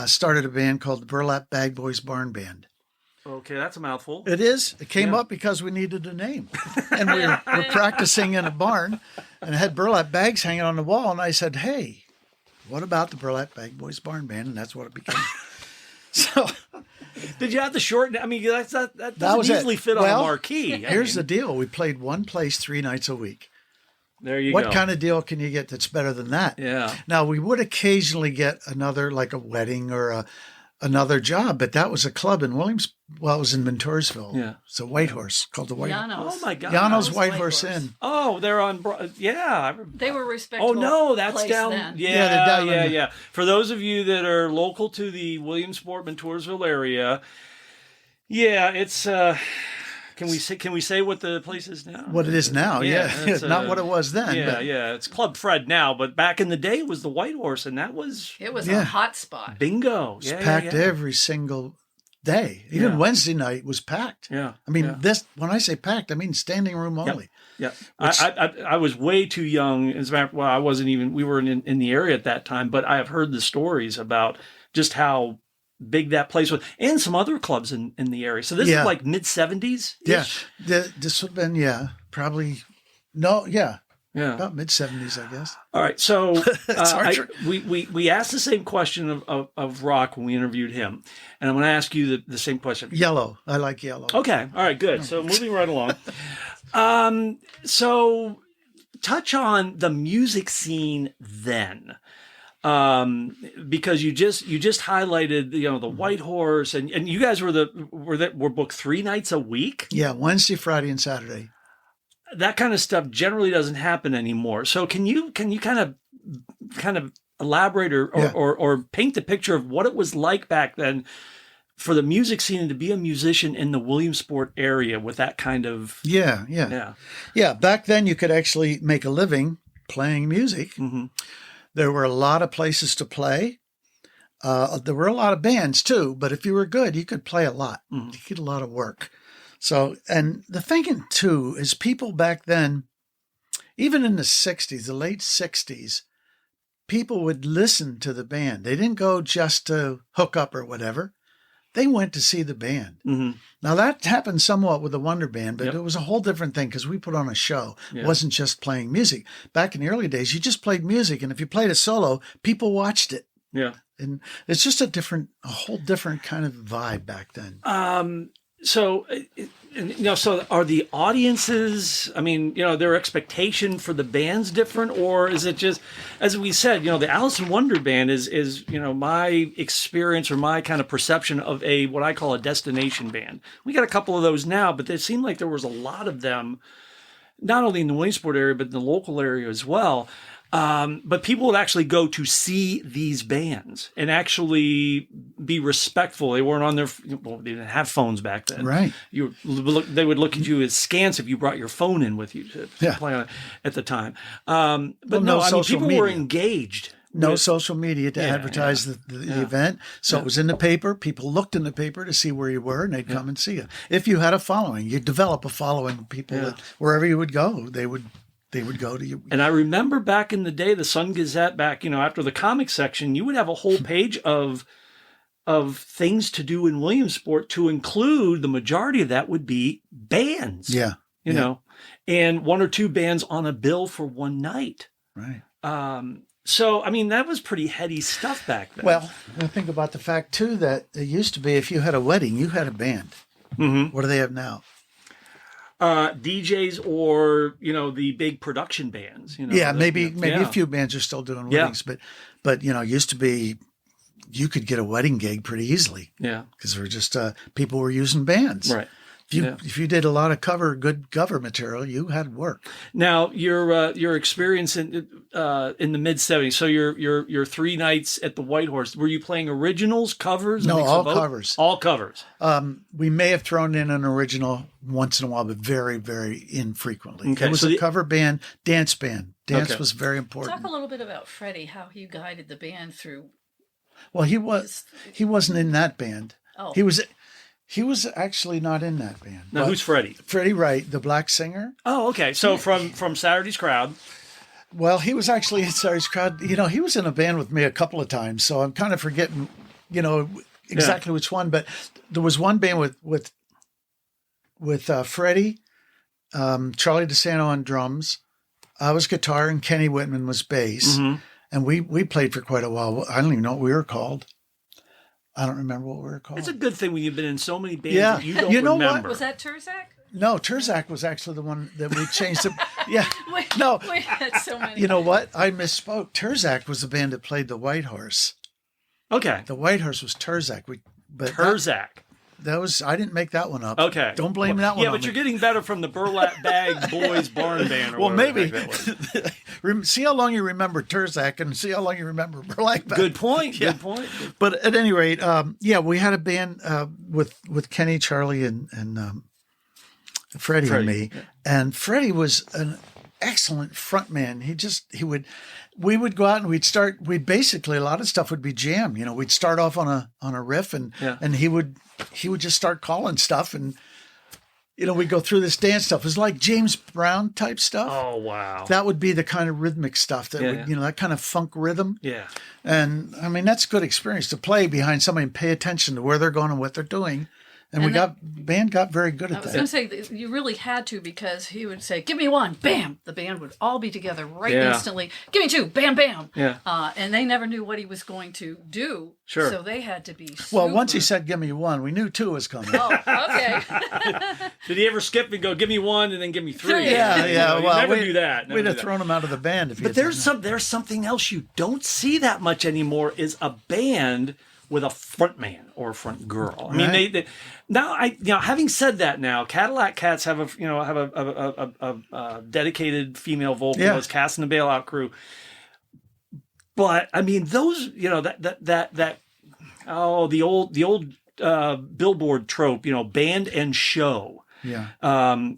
started a band called the Burlap Bag Boys Barn Band. Okay, that's a mouthful. It is. It came up because we needed a name, and we're practicing in a barn, and I had burlap bags hanging on the wall, and I said, "Hey, what about the Burlap Bag Boys Barn Band?" And that's what it became. So. Did you have to shorten it? I mean, that doesn't was easily fit on a Well, marquee. Here's the deal. We played one place 3 nights a week. There you go. What kind of deal can you get that's better than that? Yeah. Now, we would occasionally get another, like a wedding or another job, but that was a club in it was in Ventoursville. Yeah. It's a White Horse called the White Janos. Oh my God. Janos White Horse Inn. Oh, they're on. They were respectable. Oh no, that's place down. then. Yeah, they're down in the- yeah. For those of you that are local to the Williamsport, Ventoursville area, yeah, it's. Can we say what the place is now? What it is now, yeah. it's, Not what it was then. Yeah, but yeah. It's Club Fred now, but back in the day it was the White Horse, and that was It was Yeah. a hot spot. bingo. It's packed every single day. Even Yeah. Wednesday night was packed. Yeah. I mean, yeah. when I say packed, I mean standing room only. Yeah, I was way too young. As a matter of fact, I wasn't even. We were in the area at that time, but I have heard the stories about just how big that place was, and some other clubs in the area. So this is like mid 70s. Yeah, this would have been probably about mid 70s, I guess. All right, so hard we asked the same question of Rock when we interviewed him, and I'm going to ask you the same question. Yellow, I like yellow. Okay, all right, good. So moving right along. So touch on the music scene then. Because you just highlighted the White Horse, and you guys were booked 3 nights a week. Yeah, Wednesday, Friday, and Saturday. That kind of stuff generally doesn't happen anymore. So can you kind of elaborate or paint the picture of what it was like back then for the music scene and to be a musician in the Williamsport area with that kind of Yeah. Back then, you could actually make a living playing music. Mm-hmm. There were a lot of places to play. There were a lot of bands too, but if you were good, you could play a lot. Mm-hmm. You get a lot of work. So, and the thinking too is people back then, even in the 60s, the late 60s, people would listen to the band. They didn't go just to hook up or whatever. They went to see the band. Mm-hmm. Now that happened somewhat with the Wonderband, but it was a whole different thing because we put on a show. Yeah. It wasn't just playing music. Back in the early days, you just played music, and if you played a solo, people watched it. Yeah. And it's just a whole different kind of vibe back then. So are the audiences, I mean, their expectation for the band's different, or is it just, as we said, the Alison Wonderband is my experience or my kind of perception of what I call a destination band. We got a couple of those now, but it seemed like there was a lot of them, not only in the Williamsport area, but in the local area as well. But people would actually go to see these bands and actually be respectful. They weren't on they didn't have phones back then. Right. They would look at you askance if you brought your phone in with you to play on it at the time. But no I mean, social people were media. engaged. No social media to advertise the event. So it was in the paper. People looked in the paper to see where you were, and they'd come and see you. If you had a following, you'd develop a following. People that wherever you would go, they would They would go to you. And I remember back in the day, the Sun Gazette, back, after the comic section, you would have a whole page of things to do in Williamsport, to include the majority of that would be bands. Yeah. You know, and 1 or 2 bands on a bill for one night. Right. So, I mean, that was pretty heady stuff back then. Well, I think about the fact, too, that it used to be if you had a wedding, you had a band. Mm-hmm. What do they have now? DJs or, the big production bands. Maybe a few bands are still doing weddings, but it used to be you could get a wedding gig pretty easily. Yeah. Because there were just people were using bands. Right. If you did a lot of good cover material, you had work. Now your experience in the mid-70s. So your 3 nights at the White Horse. Were you playing originals, covers? No, all both? covers. All covers. We may have thrown in an original once in a while, but very, very infrequently. Okay, It was a cover band, dance band. Dance was very important. Talk a little bit about Freddie, how he guided the band through. Well, he wasn't in that band. Oh. He was actually not in that band. Now, who's Freddie? Freddie Wright, the black singer. Oh, okay. So from Saturday's Crowd. Well, he was actually in Saturday's Crowd. He was in a band with me a couple of times, so I'm kind of forgetting, exactly which one. But there was one band with Freddie, Charlie DeSanto on drums. I was guitar, and Kenny Whitman was bass. Mm-hmm. And we played for quite a while. I don't even know what we were called. I don't remember what we were called. It's a good thing when you've been in so many bands Yeah. that you don't You know remember. what? Was that Turzak? No, Turzak was actually the one that we changed. Yeah. We had so many. You know what? I misspoke. Turzak was the band that played the White Horse. Okay. The White Horse was Turzak. Turzak. That was, I didn't make that one up. Okay. Don't blame that one Yeah, on but you're me. getting better from the Burlap Bag Boys Barn Band or Well, whatever maybe. the heck that was. See how long you remember Turzak and see how long you remember Burlap Bag. Good point. Yeah. Good point. But at any rate, we had a band with Kenny, Charlie, and Freddie and me. Yeah. And Freddie was an excellent frontman. We would go out and we'd basically, a lot of stuff would be jam. We'd start off on a riff and he would just start calling stuff and, we'd go through this dance stuff. It was like James Brown type stuff. Oh, wow. That would be the kind of rhythmic stuff that that kind of funk rhythm. Yeah. And I mean, that's a good experience to play behind somebody and pay attention to where they're going and what they're doing. And band got very good at I was that. going to say, you really had to, because he would say, give me 1, bam. The band would all be together instantly. Give me 2, bam, bam. Yeah. And they never knew what he was going to do. Sure. So they had to be Well, once he super- said, give me 1, we knew 2 was coming. Oh, okay. Did he ever skip and go, give me 1 and then give me 3? Yeah. You Well, never do that. We'd have thrown him out of the band if he But had done there's something else you don't see that much anymore, is a band with a front man or a front girl. I mean, Right. they now having said that, now Cadillac Cats have a dedicated female vocalist, Cass and the Bailout Crew. But I mean, those the old Billboard trope, band and show. Yeah. The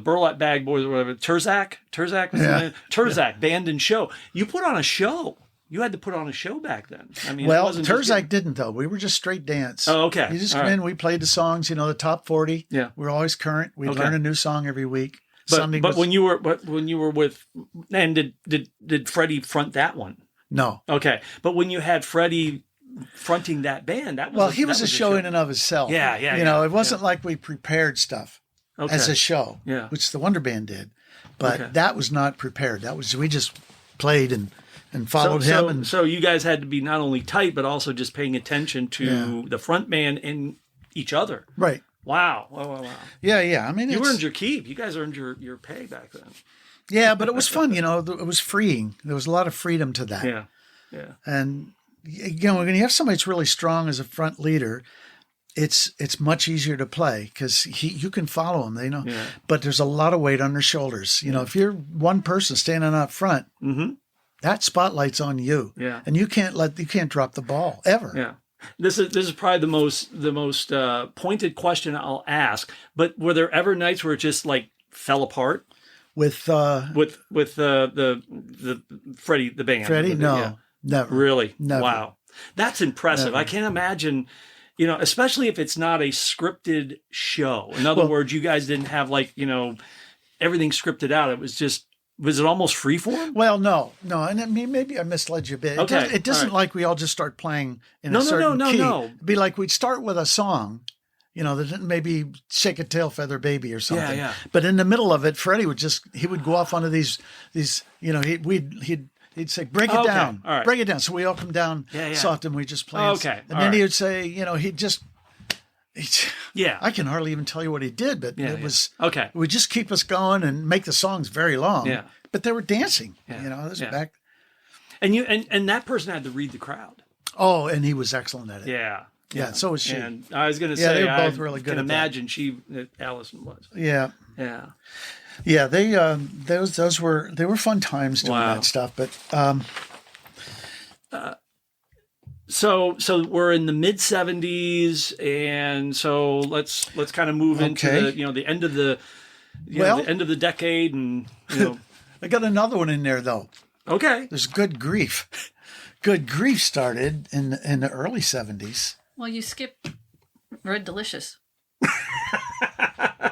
Burlap Bag Boys or whatever, Turzak was the name? Turzak, band and show. You put on a show. You had to put on a show back then. I mean, it Well, wasn't just Turzak didn't, though. We were just straight dance. Oh, okay. You just All come right. in, we played the songs, the top 40. Yeah. We're always current. We'd Okay. learn a new song every week. But when you were with, and did Freddie front that one? No. Okay, but when you had Freddie fronting that band, He was a show in and of itself. Yeah. It wasn't like we prepared stuff as a show, which the Wonderband did. But that was not prepared. We just played and followed him. And so you guys had to be not only tight, but also just paying attention to the front man and each other. Right. Wow. Yeah. I mean, You earned your keep. You guys earned your pay back then. Yeah, but it was fun. It was freeing. There was a lot of freedom to that. Yeah. And when you have somebody that's really strong as a front leader, it's much easier to play because you can follow them. They know. Yeah. But there's a lot of weight on their shoulders. If you're one person standing up front, that spotlight's on you. Yeah. And you can't drop the ball ever. Yeah. This is probably the most pointed question I'll ask. But were there ever nights where it just like fell apart With the Freddie the band? Freddie? No, Yeah. never. Really? Never. Wow. That's impressive. Never. I can't imagine, especially if it's not a scripted show. In other words, you guys didn't have everything scripted out. It was it almost freeform? Well, no, and I mean, maybe I misled you a bit. Okay, It doesn't all right. like we all just start playing in No, a no, certain no, key. no. It'd be like we'd start with a song, that maybe Shake a Tail Feather Baby or something. Yeah. But in the middle of it, Freddie would go off onto these, he'd say, break it Okay, down, all right. break it down. So we all come down Yeah. soft and we just play. Okay, And all then he right. would say, Yeah. I can hardly even tell you what he did, but Yeah, it yeah. was, Okay. it would just keep us going and make the songs very long. Yeah. But they were dancing, Yeah, this yeah. back. And and that person had to read the crowd. Oh, and he was excellent at it. Yeah. Yeah, so was she. And I was going to Yeah, say, they were both I really good can at that. imagine Alison was. Yeah. Yeah. Yeah, those were fun times doing Wow. that stuff. But So we're in the mid 70s, and so let's kind of move into Okay. the end of the Well- the end of the decade, and I got another one in there though. okay. There's Good Grief. Good Grief started in the early 70s. Well, you skipped Red Delicious.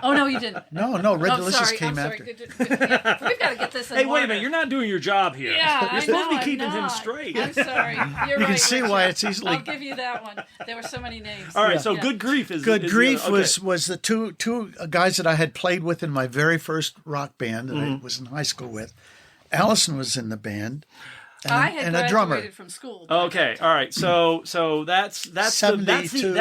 Oh no, you didn't. No, Red Oh, Delicious sorry, came I'm sorry. after. Good, yeah, we've got to get this in Hey, wait a order. minute! You're not doing your job here. Yeah, You're supposed to be keeping I'm him not. straight. I'm sorry. You're You right, can see Richard. why it's easily. I'll give you that one. There were so many names. All right, so Yeah. Good Grief is Good is Grief okay. was the two guys that I had played with in my very first rock band that I was in high school with. Allison was in the band, I had and a graduated drummer. from school. Okay, all right. So that's the 72.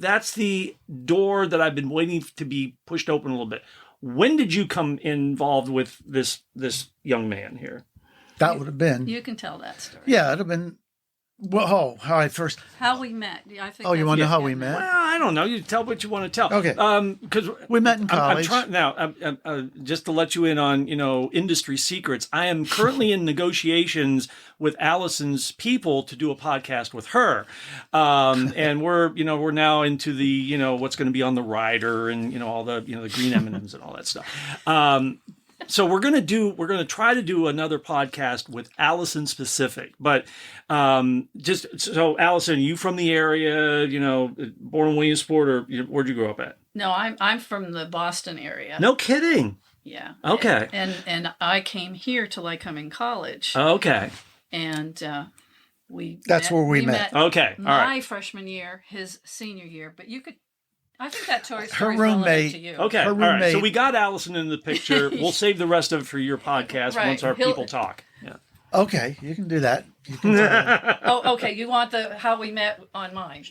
that's the door that I've been waiting to be pushed open a little bit. When did you come involved with this young man here? That would have been. You can tell that story. Yeah, it'd have been. Well, how I first. How we met. I think Oh, you that's want to know what how you we meant. met? Well, I don't know. You tell what you want to tell. Okay. Because We met in I'm college. trying now. Just to let you in on industry secrets. I am currently in negotiations with Allison's people to do a podcast with her, and we're now into the what's going to be on the rider and all the the green M&Ms and all that stuff. So we're gonna try to do another podcast with Allison specific, but just so Allison, you from the area, born in Williamsport, or where'd you grow up at? No, I'm from the Boston area. No kidding. Yeah. Okay. And I came here till I come in college, Okay. and we. That's where we met. Okay. All My right. freshman year, his senior year, but you could. I think that story's Her relevant roommate- to you. Okay. Her All right. So roommate- we got Allison in the picture. We'll save the rest of it for your podcast Right. once our He'll- people talk. Yeah. Okay, you can do that. You can tell that. Oh, okay. You want the how we met on mine?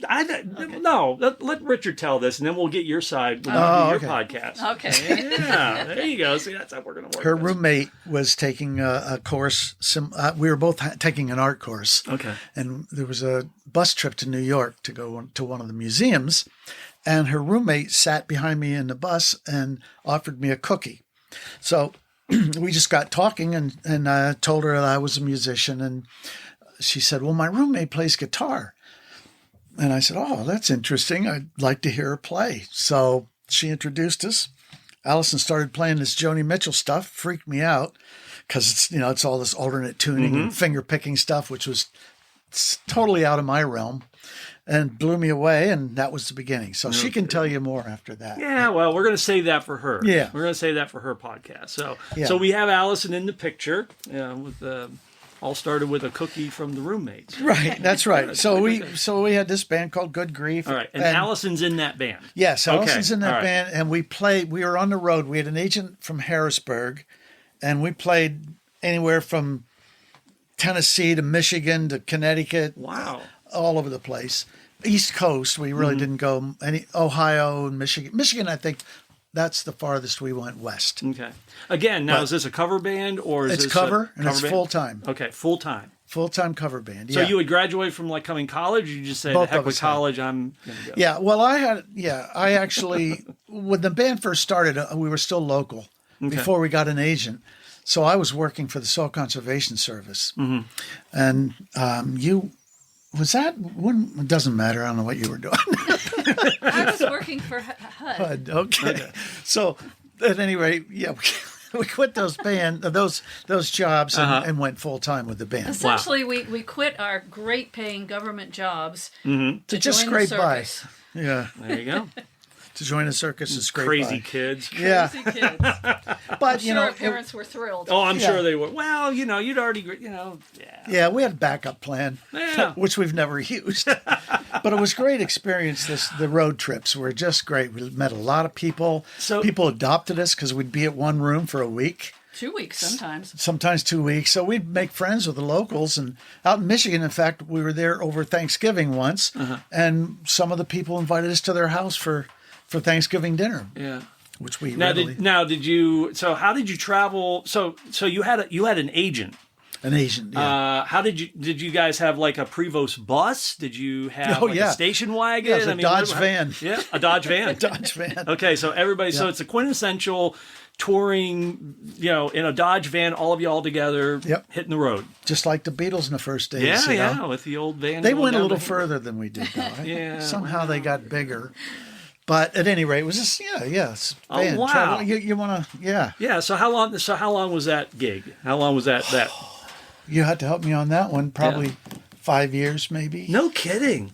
No, let Richard tell this, and then we'll get your side when we Oh, do your okay. podcast. Okay. Yeah, there you go. See, that's how we're going to work. Her this. roommate was taking a course. We were both taking an art course. Okay. And there was a bus trip to New York to go to one of the museums. And her roommate sat behind me in the bus and offered me a cookie. So we just got talking and I told her that I was a musician. And she said, well, my roommate plays guitar. And I said, oh, that's interesting. I'd like to hear her play. So she introduced us. Allison started playing this Joni Mitchell stuff, freaked me out because it's all this alternate tuning and finger picking stuff, which was totally out of my realm, and blew me away. And that was the beginning. So she can tell you more after that. Yeah, well, we're going to save that for her. Yeah. We're going to save that for her podcast. So, Yeah. so we have Allison in the picture. With all started with a cookie from the roommates. Right, that's right. So we had this band called Good Grief. All right, and Allison's in that band. Yes, Allison's in that all right. band, and we were on the road. We had an agent from Harrisburg, and we played anywhere from Tennessee to Michigan to Connecticut, Wow. all over the place. East Coast, we really didn't go Ohio and Michigan. Michigan, I think that's the farthest we went west. Okay. Again, now But- is this a cover band or is It's this cover, a and it's band? full time. Okay, full time. Full time cover band. So Yeah. you would graduate from like coming college, or you just say, Both the heck of with us had. college, I'm gonna go. Yeah, well, I actually, when the band first started, we were still local before we got an agent. So I was working for the Soil Conservation Service. And it doesn't matter. I don't know what you were doing. I was working for HUD. Okay. So at any rate, yeah, we quit those jobs and went full time with the band. Essentially, we quit our great paying government jobs to To just join the scrape by. circus. Yeah. There you go. to join a circus is great. Crazy kids. Yeah, Crazy kids. but you Sure, know, our parents were thrilled. Oh, I'm Yeah. sure they were. Well, you'd already, yeah, we had a backup plan, Yeah. which we've never used. But it was a great experience. The road trips were just great. We met a lot of people. So- People adopted us because we'd be at one room for a week. 2 weeks sometimes. Sometimes 2 weeks. So we'd make friends with the locals. And out in Michigan, in fact, we were there over Thanksgiving once. And some of the people invited us to their house for Thanksgiving dinner, Yeah. which we Now, readily... did you? So, how did you travel? So you had an agent. An Asian, yeah. How did you guys have like a Prevost bus? Did you have a station wagon? Yeah, it was a Dodge van. Yeah, a Dodge van. Dodge van. Okay, so everybody, so it's a quintessential touring, in a Dodge van, all of you all together, Yep. hitting the road. Just like the Beatles in the first days. Yeah, you know? yeah, with the old van. They going went a down little the hill. further than we did, though. Yeah, Somehow they got bigger. But at any rate, it was just, it's Oh, van. wow. Travel. You want to, Yeah. So how long was that gig? How long was that? You had to help me on that one. Probably 5 years, maybe. No kidding.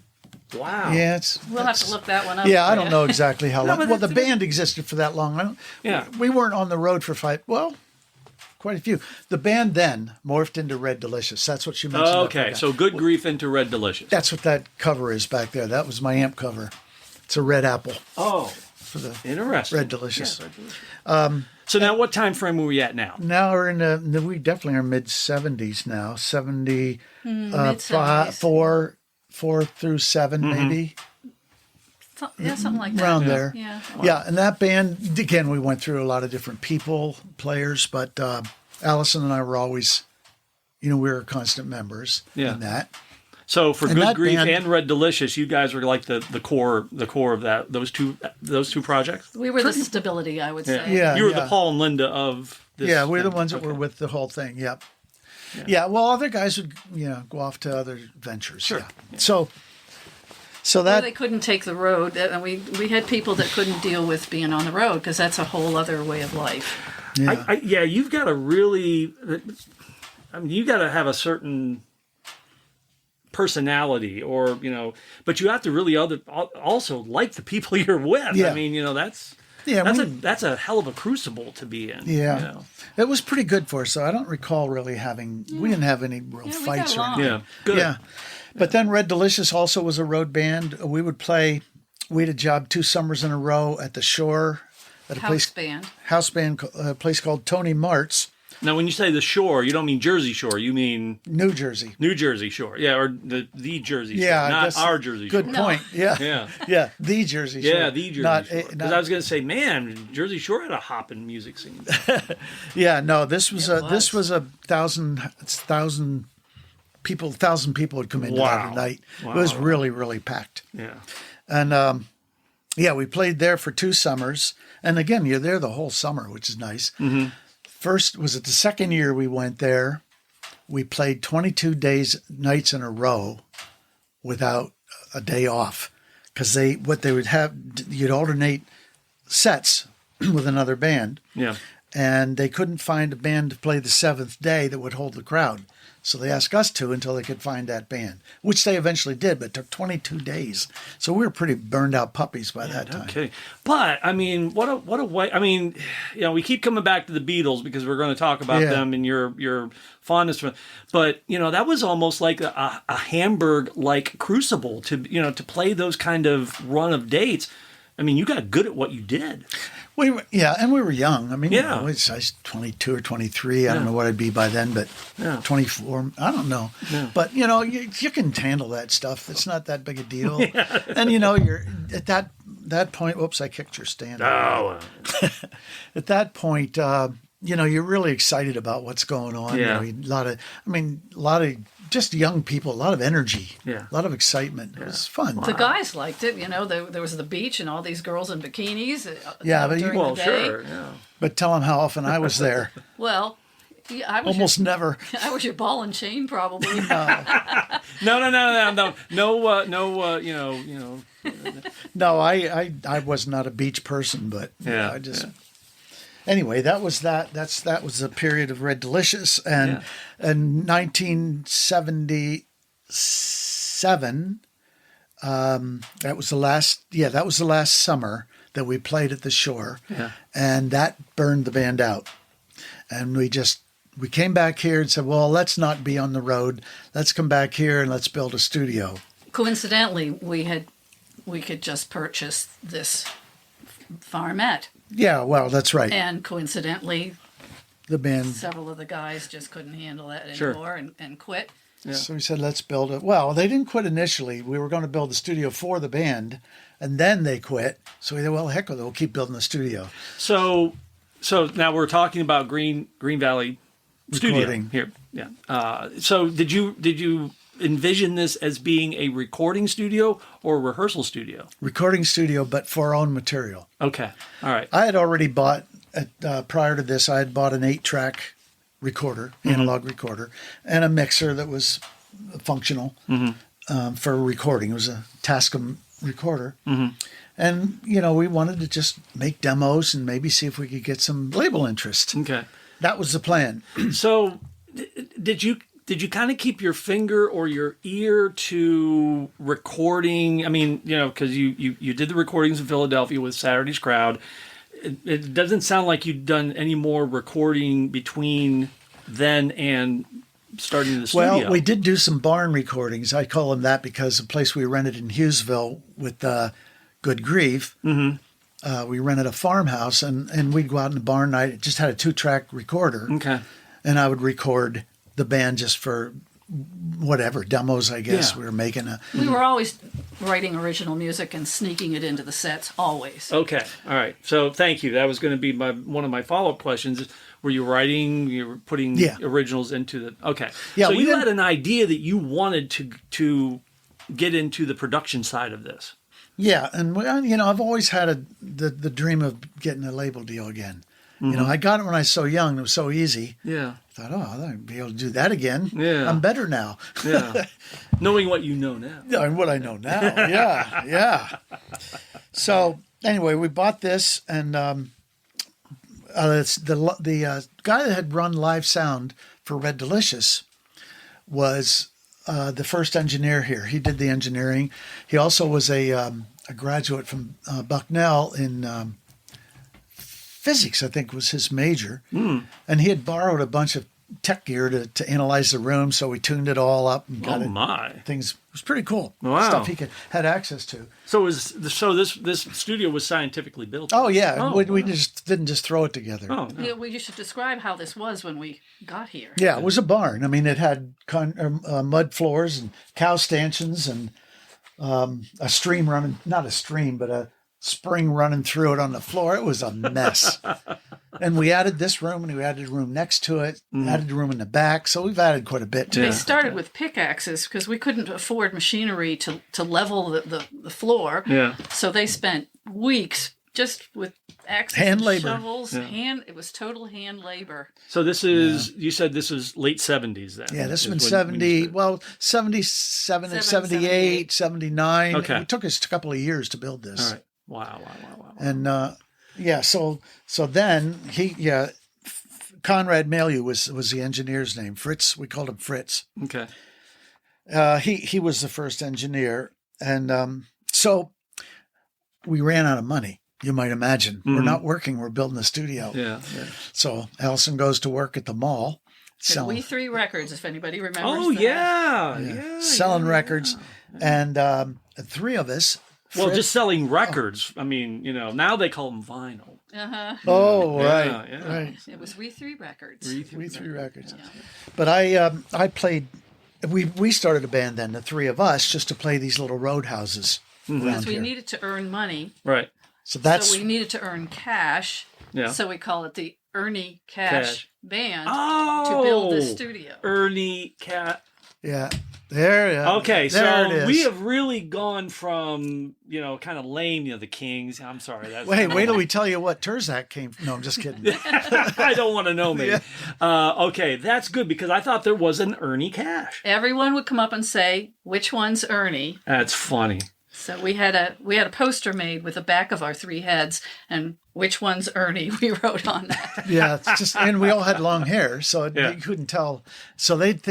Wow. Yeah, We'll have to look that one up. Yeah, I for don't you. know exactly how long. but Well, the that's- band existed for that long. Yeah. We weren't on the road for quite a few. The band then morphed into Red Delicious. That's what you mentioned. I Okay, forgot. so Good Grief into Red Delicious. That's what that cover is back there. That was my amp cover. It's a red apple Oh, for the interesting. Red Delicious. Yeah, Red Delicious. So now, what time frame are we at now? Now we're we definitely are mid 70s now. 70, mid-70s. four through 7 maybe. Yeah, something like that. Around there. Yeah. Yeah, and that band, again, we went through a lot of different people, players, but Alison and I were always, we were constant members Yeah. in that. So for And Good that Grief band- and Red Delicious, you guys were like the core of those two projects. We were the stability, I would say. Yeah, You were the Paul and Linda of this. Yeah, we're the thing. ones that were with the whole thing, yep. Yeah, well, other guys would, go off to other ventures. Sure. Yeah. So Or that, they couldn't take the road. And we had people that couldn't deal with being on the road because that's a whole other way of life. yeah. You've got to really, you got to have a certain personality or, but you have to really also like the people you're with. Yeah. I mean, that's Yeah, that's a hell of a crucible to be in. Yeah. It was pretty good for us. So I don't recall really we didn't have any real we fights got or along. anything. Yeah. Good. Yeah. But then Red Delicious also was a road band. We had a job 2 summers in a row at the shore at a House band. a place called Tony Mart's, Now, when you say the shore, you don't mean Jersey Shore. You mean New Jersey. New Jersey Shore. Yeah, or the Jersey Shore. Yeah, I Not guess- our Jersey Shore. Good point. Yeah. Yeah. Yeah, the Jersey Shore. Yeah, the Jersey Not- Shore. Because not- I was going to say, man, Jersey Shore had a hopping music scene. Yeah, no, this was It this was. was 1,000 people. 1,000 people would come into that Wow. a night. Wow. It was really, really packed. Yeah. And we played there for 2 summers. And again, you're there the whole summer, which is nice. Mm-hmm. First, was it the second year we went there? We played 22 nights in a row without a day off. Because what they would have, you'd alternate sets with another band. Yeah. And they couldn't find a band to play the 7th day that would hold the crowd. So they asked us to until they could find that band, which they eventually did, but it took 22 days. So we were pretty burned out puppies by that time. Okay. But, I mean, what a way. I mean, we keep coming back to the Beatles because we're going to talk about Yeah. them and your fondness for. But, that was almost like a Hamburg-like crucible to play those kind of run of dates. I mean, you got good at what you did. We were young. I mean, Yeah. I was 22 or 23. I don't know what I'd be by then, but Yeah. 24. I don't know. Yeah. But, you can handle that stuff. It's not that big a deal. And, you're at that point. Whoops, I kicked your stand. Oh, At that point, you're really excited about what's going on. Yeah. A lot of just young people, a lot of energy, Yeah. a lot of excitement. It was fun. The guys liked it. There was the beach and all these girls in bikinis. Yeah, but during well, the day. sure. Yeah. But tell them how often I was there. Well, yeah, I was Almost never. I was your ball and chain probably. No. No, I was not a beach person, but Yeah, I just. yeah. Anyway, that was that. That was a period of Red Delicious, and in 1977, That was the last. Yeah, that was the last summer that we played at the Shore, and that burned the band out. And we came back here and said, well, let's not be on the road. Let's come back here and let's build a studio. Coincidentally, we could just purchase this farmette. Yeah, well, that's right. And coincidentally, The band. several of the guys just couldn't handle that Sure. anymore and quit. So we said, let's build it. Well, they didn't quit initially. We were going to build the studio for the band, and then they quit. So we said, well, heck with it. We'll keep building the studio. So now we're talking about Green Valley Studio Recording. here. Yeah. So did you envision this as being a recording studio or a rehearsal studio? Recording studio, but for our own material. Okay. All right. I had already bought, prior to this, I had bought an 8-track recorder, analog recorder, and a mixer that was functional for recording. It was a Tascam recorder. And, we wanted to just make demos and maybe see if we could get some label interest. Okay. That was the plan. So did you kind of keep your finger or your ear to recording? I mean, because you did the recordings in Philadelphia with Saturday's Crowd. It doesn't sound like you'd done any more recording between then and starting the studio. Well, we did do some barn recordings. I call them that because the place we rented in Hughesville with Good Grief, we rented a farmhouse, and we'd go out in the barn night. It just had a 2-track recorder. Okay. And I would record the band just for whatever, demos, I guess. Yeah. We were making We were always writing original music and sneaking it into the sets, always. Okay. All right. So thank you. That was going to be one of my follow-up questions. Were you writing, you were putting originals into the... Okay. Yeah, so we you didn't- had an idea that you wanted to get into the production side of this. Yeah, and I've always had the dream of getting a label deal again. I got it when I was so young. It was so easy. Yeah. I thought, I'd be able to do that again. Yeah. I'm better now. Yeah. Knowing what you know now. Yeah, and what I know now. Yeah. So anyway, we bought this, and it's the guy that had run live sound for Red Delicious was the first engineer here. He did the engineering. He also was a graduate from Bucknell in physics, I think was his major. And he had borrowed a bunch of tech gear to analyze the room, so we tuned it all up and got things. It was pretty cool. Wow. Stuff he had access to. So this studio was scientifically built. Oh yeah, Oh, we just didn't just throw it together. Oh, no. Yeah, well, you should describe how this was when we got here. Yeah, it was a barn. I mean, it had mud floors and cow stanchions and a stream running, not a stream, but a spring running through it on the floor. It was a mess. And we added this room, and we added a room next to it, added a room in the back. So we've added quite a bit to They it. started with pickaxes because we couldn't afford machinery to level the floor. Yeah. So they spent weeks just with axes Hand and labor. shovels. Yeah. It was total hand labor. So this is, you said this is late 70s then? Yeah, this is has been when you 70, started. well, 77 and 78, 79. Okay. It took us a couple of years to build this. All right. Wow. And so then Conrad Malieu was the engineer's name. Fritz, we called him Fritz. Okay. He was the first engineer, and so we ran out of money. You might imagine. We're not working. We're building the studio. Yeah. So Alison goes to work at the mall, selling, We Three Records, if anybody remembers. Oh, that. yeah. selling records, and three of us. Well, Fritz- just selling records. I mean, now they call them vinyl. Uh-huh. Oh, right, Yeah. right. It was We Three Records. We Three Records. Yeah. But I played. We started a band then, the three of us, just to play these little roadhouses around Because we here. needed to earn money. Right. So that's So we needed to earn cash. Yeah. So we call it the Ernie Cash, Cash. Band Oh. to build this studio. Ernie Cat. yeah. There. Yeah. Okay, there so it is. we have really gone from, kind of lame, the Kings. I'm sorry. That's Wait till we tell you what Terzak came from. No, I'm just kidding. I don't want to know, maybe. Okay, that's good because I thought there was an Ernie Cash. Everyone would come up and say, "Which one's Ernie?" That's funny. So we had a poster made with the back of our three heads, and "Which one's Ernie?" we wrote on that. Yeah, it's just, and we all had long hair, so Yeah. you couldn't tell. So they'd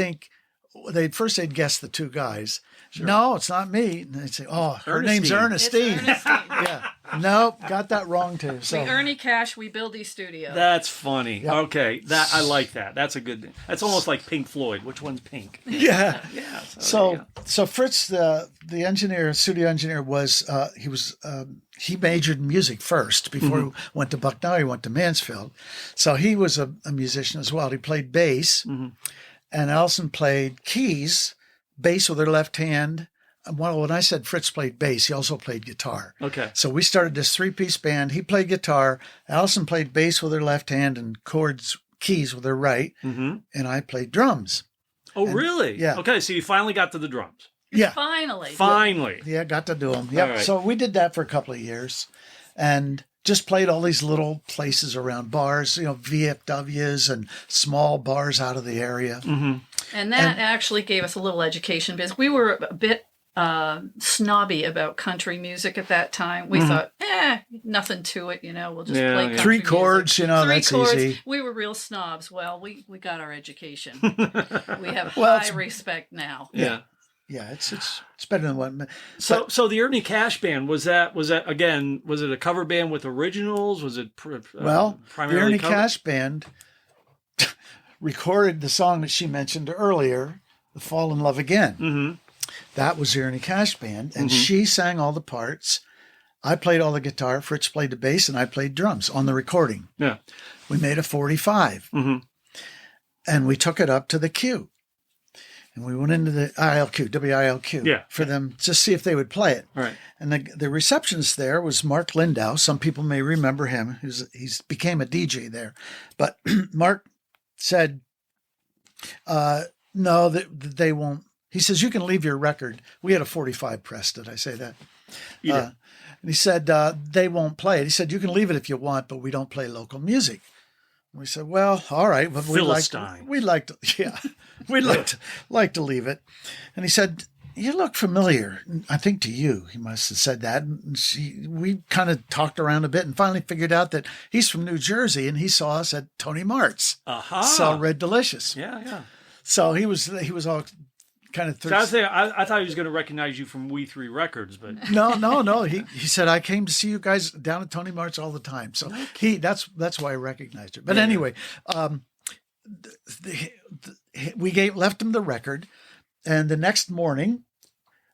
guess the two guys, No, it's not me. And they'd say, oh, her name's Ernestine. Ernestine. It's Ernestine. Yeah. Nope, got that wrong too. So We Ernie Cash, we build these studios. That's funny. Yep. Okay, I like that. That's a good. That's almost like Pink Floyd. Which one's pink? yeah. Yeah. there you So go. so Fritz, the engineer, studio engineer, he majored in music first before he went to Bucknell. He went to Mansfield, so he was a musician as well. He played bass, and Alison played keys, bass with her left hand. Well, when I said Fritz played bass, he also played guitar. Okay. So we started this 3-piece band. He played guitar. Alison played bass with her left hand and keys with her right, and I played drums. Oh, really? yeah. Okay, so you finally got to the drums. Yeah. Finally. Finally. Yeah, got to do them. Yep. All right. So we did that for a couple of years and just played all these little places around bars, VFWs and small bars out of the area. And that actually gave us a little education because we were a bit snobby about country music at that time. We thought, nothing to it, we'll just Yeah, play yeah. country 3 music. chords, 3 that's chords. easy. We were real snobs. Well, we got our education. We have Well, high respect now. Yeah. Yeah, it's better than what. So the Ernie Cash band was that again? Was it a cover band with originals? Was it Well, the primarily Ernie cover? Cash Band recorded the song that she mentioned earlier, "The Fall in Love Again." Mm-hmm. That was the Ernie Cash Band, and she sang all the parts. I played all the guitar, Fritz played the bass, and I played drums on the recording. Yeah. We made a 45, and we took it up to the Q. And we went into the ILQ, WILQ, Yeah. for them to see if they would play it. All right. And the receptionist there was Mark Lindau. Some people may remember him. He's became a DJ there. But Mark said, no, they won't. He says, you can leave your record. We had a 45 press. Did I say that? You did. And he said, they won't play it. He said, you can leave it if you want, but we don't play local music. And we said, well, all right. But we'd like to leave it. And he said, you look familiar. I think to you, he must have said that. And we kind of talked around a bit and finally figured out that he's from New Jersey and he saw us at Tony Mart's. Saw Red Delicious. Yeah, yeah. So he was all kind of So I thought he was going to recognize you from We Three Records, but No. He said, I came to see you guys down at Tony Mart's all the time. So that's why I recognized her. But anyway, we left him the record, and the next morning,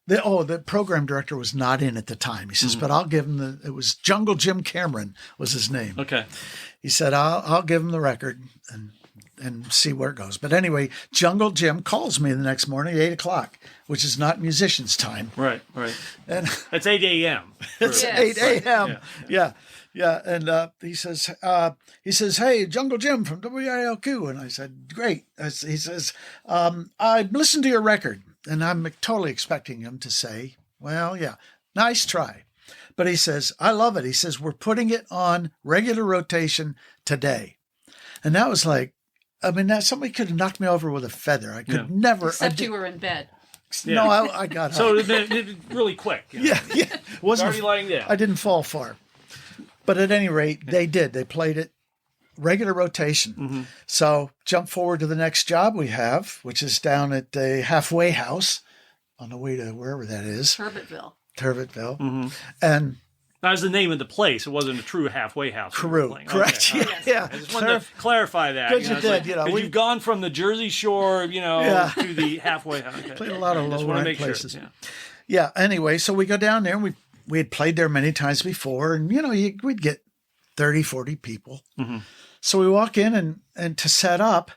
the program director was not in at the time. He says, but I'll give him it was Jungle Jim Cameron was his name. okay. He said, I'll give him the record and see where it goes. But anyway, Jungle Jim calls me the next morning at 8:00, which is not musicians' time. Right. And It's 8 a.m. it's Yes. 8 a.m. Yeah. And he says, hey, Jungle Jim from WILQ. And I said, great. He says, I listened to your record. And I'm totally expecting him to say, well, yeah, nice try. But he says, I love it. He says, we're putting it on regular rotation today. And that was like, somebody could have knocked me over with a feather. I could never. Except you were in bed. No, I got So up. it really quick. Yeah. It's already lying down. I didn't fall far. But at any rate, they did. They played it regular rotation. So jump forward to the next job we have, which is down at the Halfway House on the way to wherever that is, Turbitville. And That was the name of the place. It wasn't a true halfway house. we were Peru, playing. correct? Okay, all right. Yeah. I just wanted to clarify that. Good you it's did, like- you know, 'cause we- you've gone from the Jersey Shore, Yeah. to the halfway house. Okay. Played a lot of Just low wanna rent make places. Sure. Yeah. Yeah. Anyway, so we go down there and we had played there many times before, and we'd get 30, 40 people. So we walk in and to set up,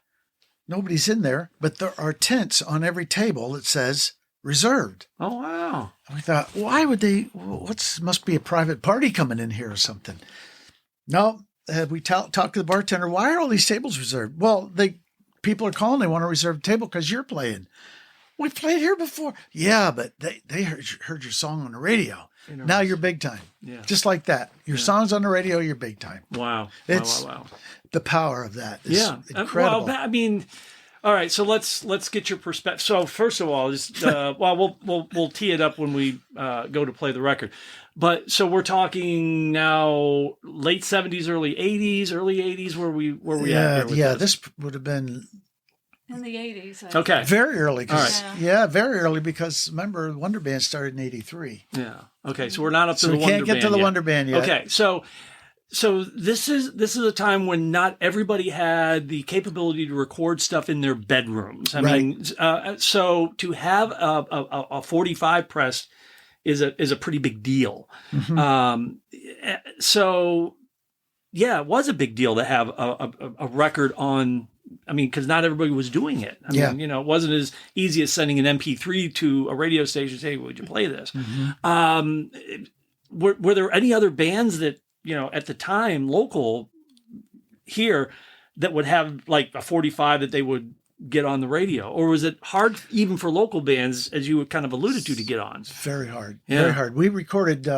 nobody's in there, but there are tents on every table that says reserved. Oh, wow. And we thought, why would they? Must be a private party coming in here or something. No, we talked to the bartender. Why are all these tables reserved? Well, people are calling. They want to reserve a table because you're playing. We played here before. Yeah, but they heard your song on the radio. Now you're big time. Yeah. Just like that. Your song's on the radio, you're big time. Wow. It's wow. the power of that is incredible. Well, all right. So let's get your perspective. So first of all, we'll tee it up when we go to play the record. But so we're talking now late 70s, early 80s. Where we at? Yeah, there with this? this would have been In the 80s. Okay. Very early. All right. Yeah, very early because remember, Wonderband started in 83. Yeah. Okay. So we're not up to So the we Wonder can't get Band to the yet. Wonder Band yet. Okay. So this is a time when not everybody had the capability to record stuff in their bedrooms. I mean, so to have a 45 press is a pretty big deal. So yeah, it was a big deal to have a record on. I mean, because not everybody was doing it. I mean, you know, it wasn't as easy as sending an MP3 to a radio station and say, "Would you play this?" Were there any other bands that, you know, at the time, local here, that would have like a 45 that they would get on the radio? Or was it hard even for local bands, as you kind of alluded to get on? Very hard. Yeah. Very hard. We recorded,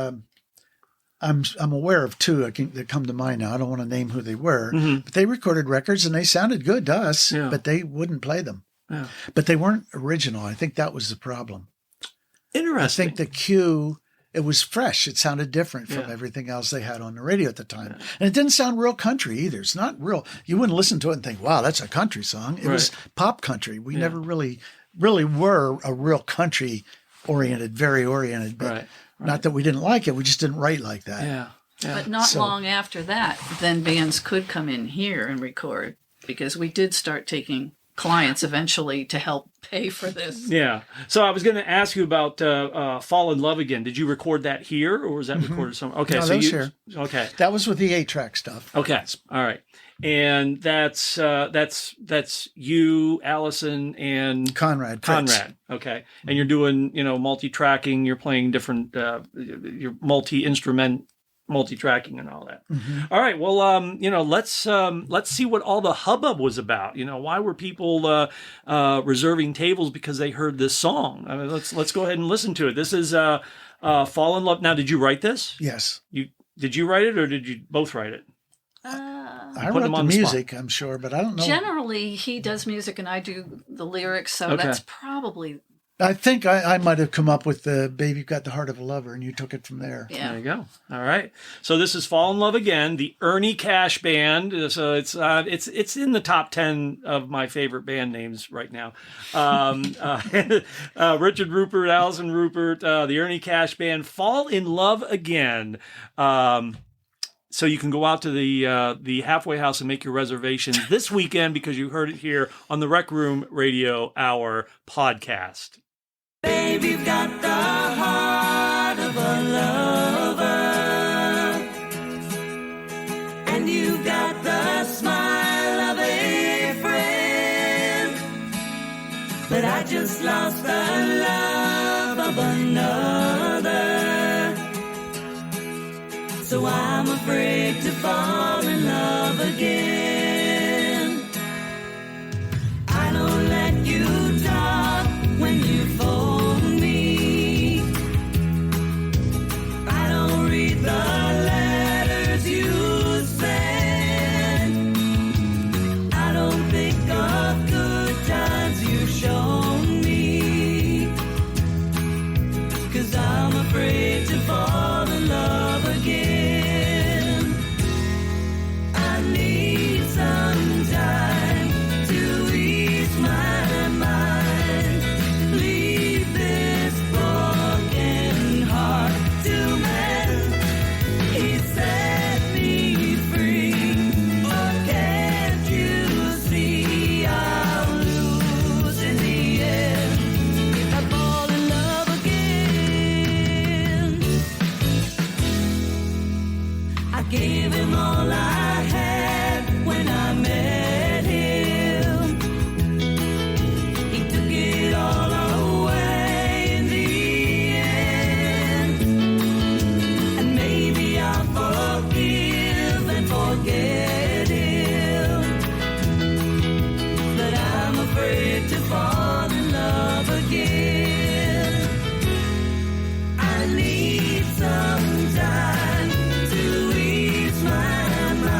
I'm aware of two that come to mind now. I don't want to name who they were, but they recorded records and they sounded good to us, but they wouldn't play them. Yeah. But they weren't original. I think that was the problem. Interesting. I think the cue, it was fresh. It sounded different from everything else they had on the radio at the time. And it didn't sound real country either. It's not real. You wouldn't listen to it and think, wow, that's a country song. It was pop country. We never really were a real country oriented, very oriented. But not that we didn't like it. We just didn't write like that. Yeah. But not long after that, then bands could come in here and record because we did start taking clients eventually to help pay for this. Yeah. So I was going to ask you about Fall in Love Again. Did you record that here or was that recorded somewhere? Okay. No, So that was you, here. okay. That was with the 8-track stuff. Okay. All right. And that's you, Allison, and Conrad. Fritz. Okay. And you're doing, you know, multi-tracking, you're playing different, you're multi-instrument, multi-tracking and all that. All right. Well, you know, let's see what all the hubbub was about. You know, why were people reserving tables because they heard this song? I mean, let's go ahead and listen to it. This is Fall in Love. Now, did you write this? Yes. Did you write it or did you both write it? I Put wrote him the on the spot. music, I'm sure, but I don't know. Generally, he does music and I do the lyrics, so Okay. that's probably, I think I might have come up with the Baby You've Got the Heart of a Lover, and you took it from there. There yeah. you go. All right. So this is Fall in Love Again, the Ernie Cash Band. So it's in the top 10 of my favorite band names right now. Richard Rupert, Alison Rupert, the Ernie Cash Band, Fall in Love Again. So you can go out to the halfway house and make your reservations this weekend because you heard it here on the Rec Room Radio Hour podcast. Babe, you've got the heart of a lover, and you've got the smile of a friend, but I just lost the love of another, so I'm afraid to fall in love again. I don't let you talk when you phone me. I don't read the letters you send. I don't think of good times you've shown me, 'cause I'm afraid to fall in love again. I need some time to ease my mind. Leave this broken heart to mend. He set me free. Oh, can't you see I'll lose in the end if I fall in love again? I gave him all I had when I met him. He took it all away in the end. And maybe I'll forgive and forget him, but I'm afraid to fall in love again. I need some time to ease my mind.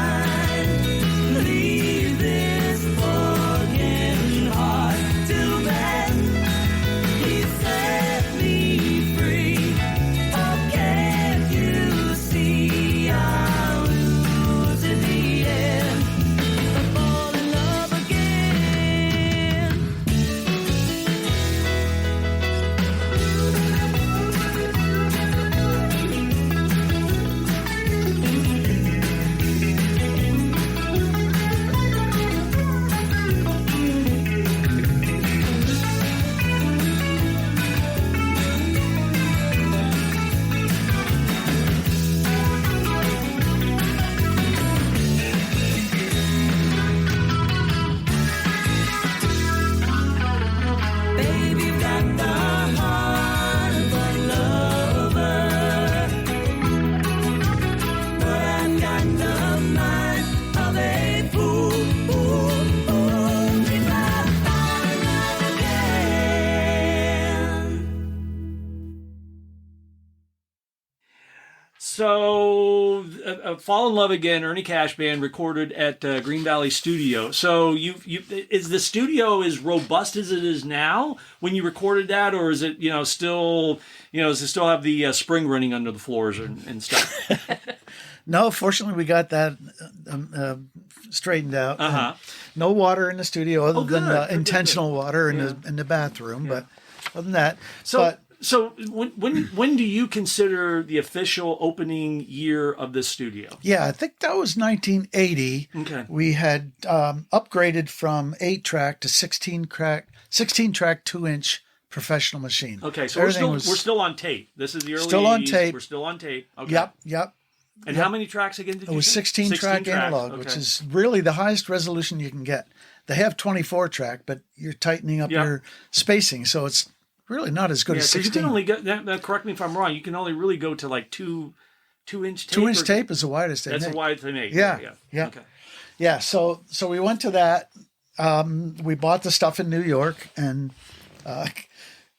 Fall in Love Again, Ernie Cash Band, recorded at Green Valley Studio. So is the studio as robust as it is now when you recorded that, or is it still does it still have the spring running under the floors and stuff? No, fortunately, we got that straightened out. Uh-huh. No water in the studio other than good, intentional water in Yeah. the bathroom, but other than that, So when do you consider the official opening year of this studio? yeah, I think that was 1980. Okay. We had upgraded from 8-track to 16-track 2-inch professional machine. Okay, so Everything we're still on tape. This is the early Still on 80s. tape. We're still on tape. Okay. Yep. And how many tracks again did you It was say? 16-track 16 analog, tracks. which Okay. is really the highest resolution you can get. They have 24-track, but you're tightening up Yeah. your spacing, so it's really not as good Yeah, as 'cause you 16. can only go. Now, correct me if I'm wrong. You can only really go to like 2-inch tape. 2-inch or- tape is the widest they That's make. the widest they make. Yeah. Okay. Yeah, so we went to that. We bought the stuff in New York, and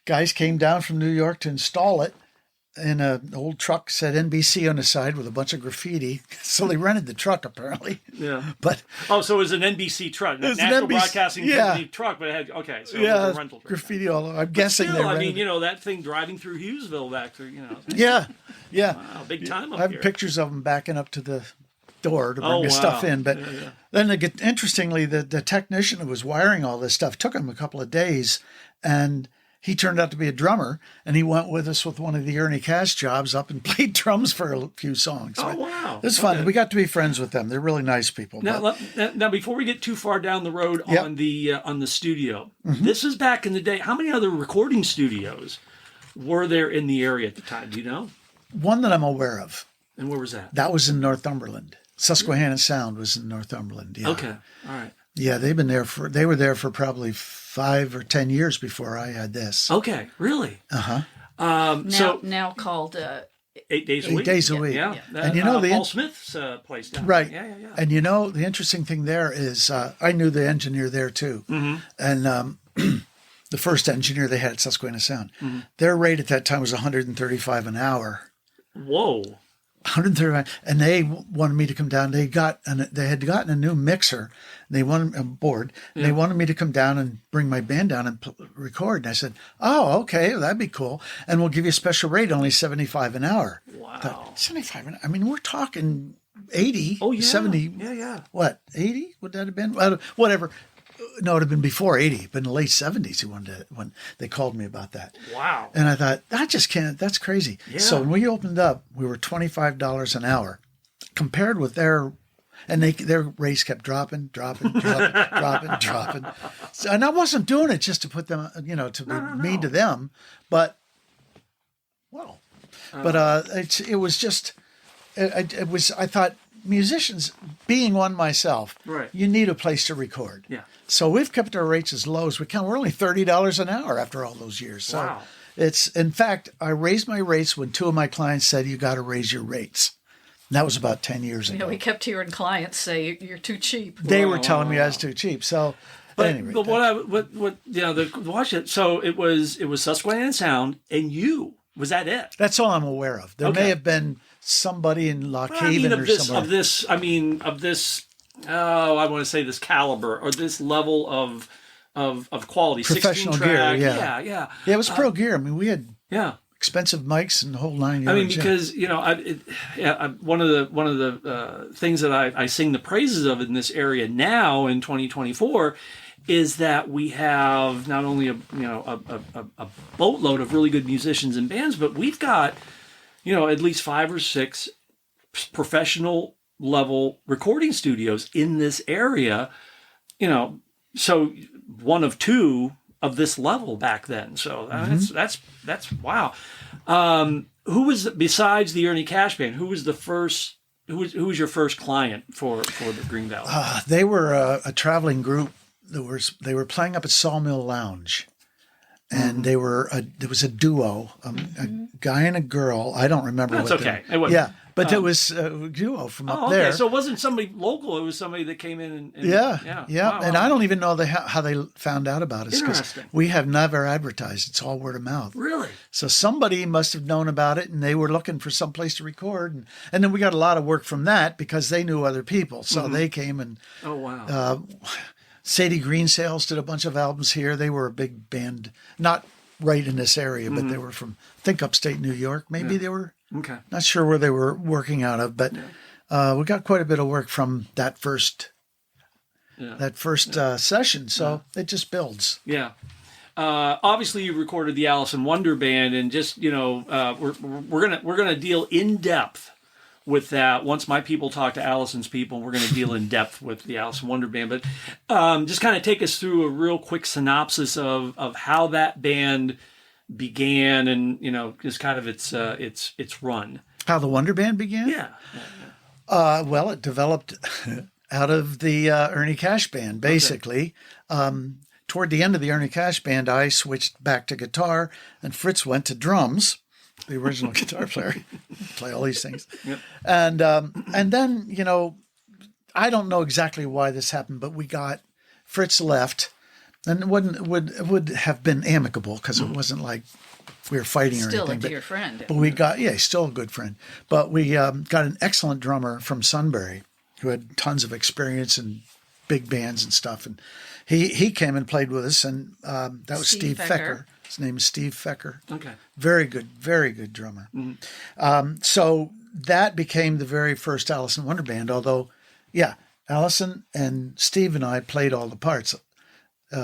guys came down from New York to install it in an old truck, said NBC on the side with a bunch of graffiti. So they rented the truck apparently. Yeah. But Oh, so it was an NBC truck, was an National NBC Broadcasting yeah. Company truck, but it had so it yeah, was a rental truck. graffiti all over. I'm guessing Still, they I rented mean, it. that thing driving through Hughesville back through, Yeah. wow, big time up I have here. pictures of them backing up to the door to bring Oh, the stuff wow. in. But Yeah. then interestingly, the technician who was wiring all this stuff took him a couple of days, and he turned out to be a drummer, and he went with us with one of the Ernie Cash jobs up and played drums for a few songs. Oh, wow. It was fun. Okay. We got to be friends with them. They're really nice people. Now, but- now, before we get too far down the road Yep. on the studio, Mm-hmm. this is back in the day. How many other recording studios were there in the area at the time? Do you know? one that I'm aware of, And where was that? that was in Northumberland. Susquehanna Sound was in Northumberland. Yeah. Okay, all right. Yeah, they were there for probably 5 or 10 years before I had this. Okay, really? Now called 8 days a 8 week. days a week. Yeah, And Paul Smith's place down Right. there. Yeah. And the interesting thing there is I knew the engineer there too. Mm-hmm. And the first engineer they had at Susquehanna Sound, their rate at that time was $135 an hour. Whoa. 135, and they wanted me to come down. They had gotten a new mixer. They wanted a board. And They wanted me to come down and bring my band down and record. And I said, "Oh, okay, well, that'd be cool. And we'll give you a special rate, only $75 an hour." Wow. 75 an hour. I mean, we're talking 80, Oh, yeah. 70. Yeah. What, 80? Would that have been? Well, whatever. No, it would have been before 80, but in the late 70s when they called me about that. Wow. And I thought, I just can't, that's crazy. Yeah. So when we opened up, we were $25 an hour compared with their rates kept dropping. So, and I wasn't doing it just to put them, to be mean to them, but, well, it was just, I thought musicians, being one myself, Right. you need a place to record. Yeah. So we've kept our rates as low as we can. We're only $30 an hour after all those years. So Wow. in fact, I raised my rates when 2 of my clients said, "You got to raise your rates." And that was about 10 years ago. we kept hearing clients say you're too cheap. They were telling me I was too cheap. So, But, anyway, but watch it. So it was Susquehanna Sound, and you was that it? that's all I'm aware of. There Okay. may have been somebody in Lock Well, I Haven mean, or somewhere. of this. Oh, I want to say this caliber or this level of quality. Professional 16 track. gear, yeah. Yeah. Yeah, it was pro gear. I mean, we had Yeah. expensive mics and the whole 9 yards. I mean, because one of the things that I sing the praises of in this area now in 2024 is that we have not only a boatload of really good musicians and bands, but we've got at least 5 or 6 professional level recording studios in this area. So one of 2 of this level back then. So that's wow. Who was besides the Ernie Cash Band? Who was the first? Who was your first client for the Green Valley? they were a traveling group. They were playing up at Sawmill Lounge, and there was a duo, a guy and a girl. I don't remember. That's what okay. their- It wasn't- yeah, But it was a duo from up Oh, okay. there. So it wasn't somebody local. It was somebody that came in and Yeah. Wow, And wow. I don't even know how they found out about us because Interesting. we have never advertised. It's all word of mouth. Really? So somebody must have known about it and they were looking for some place to record. And then we got a lot of work from that because they knew other people. So they came and Oh, wow. Sadie Greensales did a bunch of albums here. They were a big band, not right in this area, but they were from, I think, upstate New York. Maybe they were, Okay. not sure where they were working out of, but we got quite a bit of work from that first session. So it just builds. Yeah. Obviously, you recorded the Alison Wonderband, and just we're gonna deal in depth with that once my people talk to Alison's people. We're gonna deal in depth with the Alison Wonderband, but just kind of take us through a real quick synopsis of how that band began, and just kind of its run. How the Wonder Band began? Yeah. Well, it developed out of the Ernie Cash Band, basically. Toward the end of the Ernie Cash Band, I switched back to guitar, and Fritz went to drums, the original guitar player, play all these things. Yep. And then, I don't know exactly why this happened, but Fritz left, and it would have been amicable because it wasn't like we were fighting or Still anything. a dear friend. But we got, he's still a good friend. But we got an excellent drummer from Sunbury who had tons of experience in big bands and stuff. And he came and played with us, and that was Steve Fecker. His name is Steve Fecker. Okay. Very good drummer. So that became the very first Alison Wonderband, although, Alison and Steve and I played all the parts.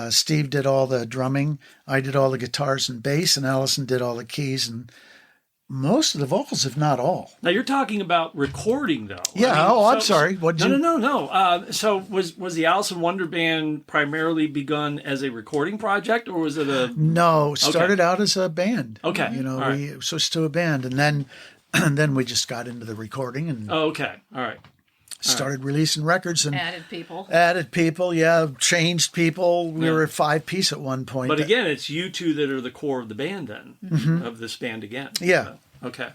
Steve did all the drumming, I did all the guitars and bass, and Alison did all the keys and most of the vocals, if not all. Now you're talking about recording, though. Yeah. I'm sorry. No. So was the Alison Wonderband primarily begun as a recording project, or was it a? No, it started out as a band. Okay. All right. We switched to a band, and then we just got into the recording and Oh, okay. All right. started releasing records and Added people. changed people. We were a 5-piece at one point. But again, it's you two that are the core of the band then, of this band again. Yeah. Okay.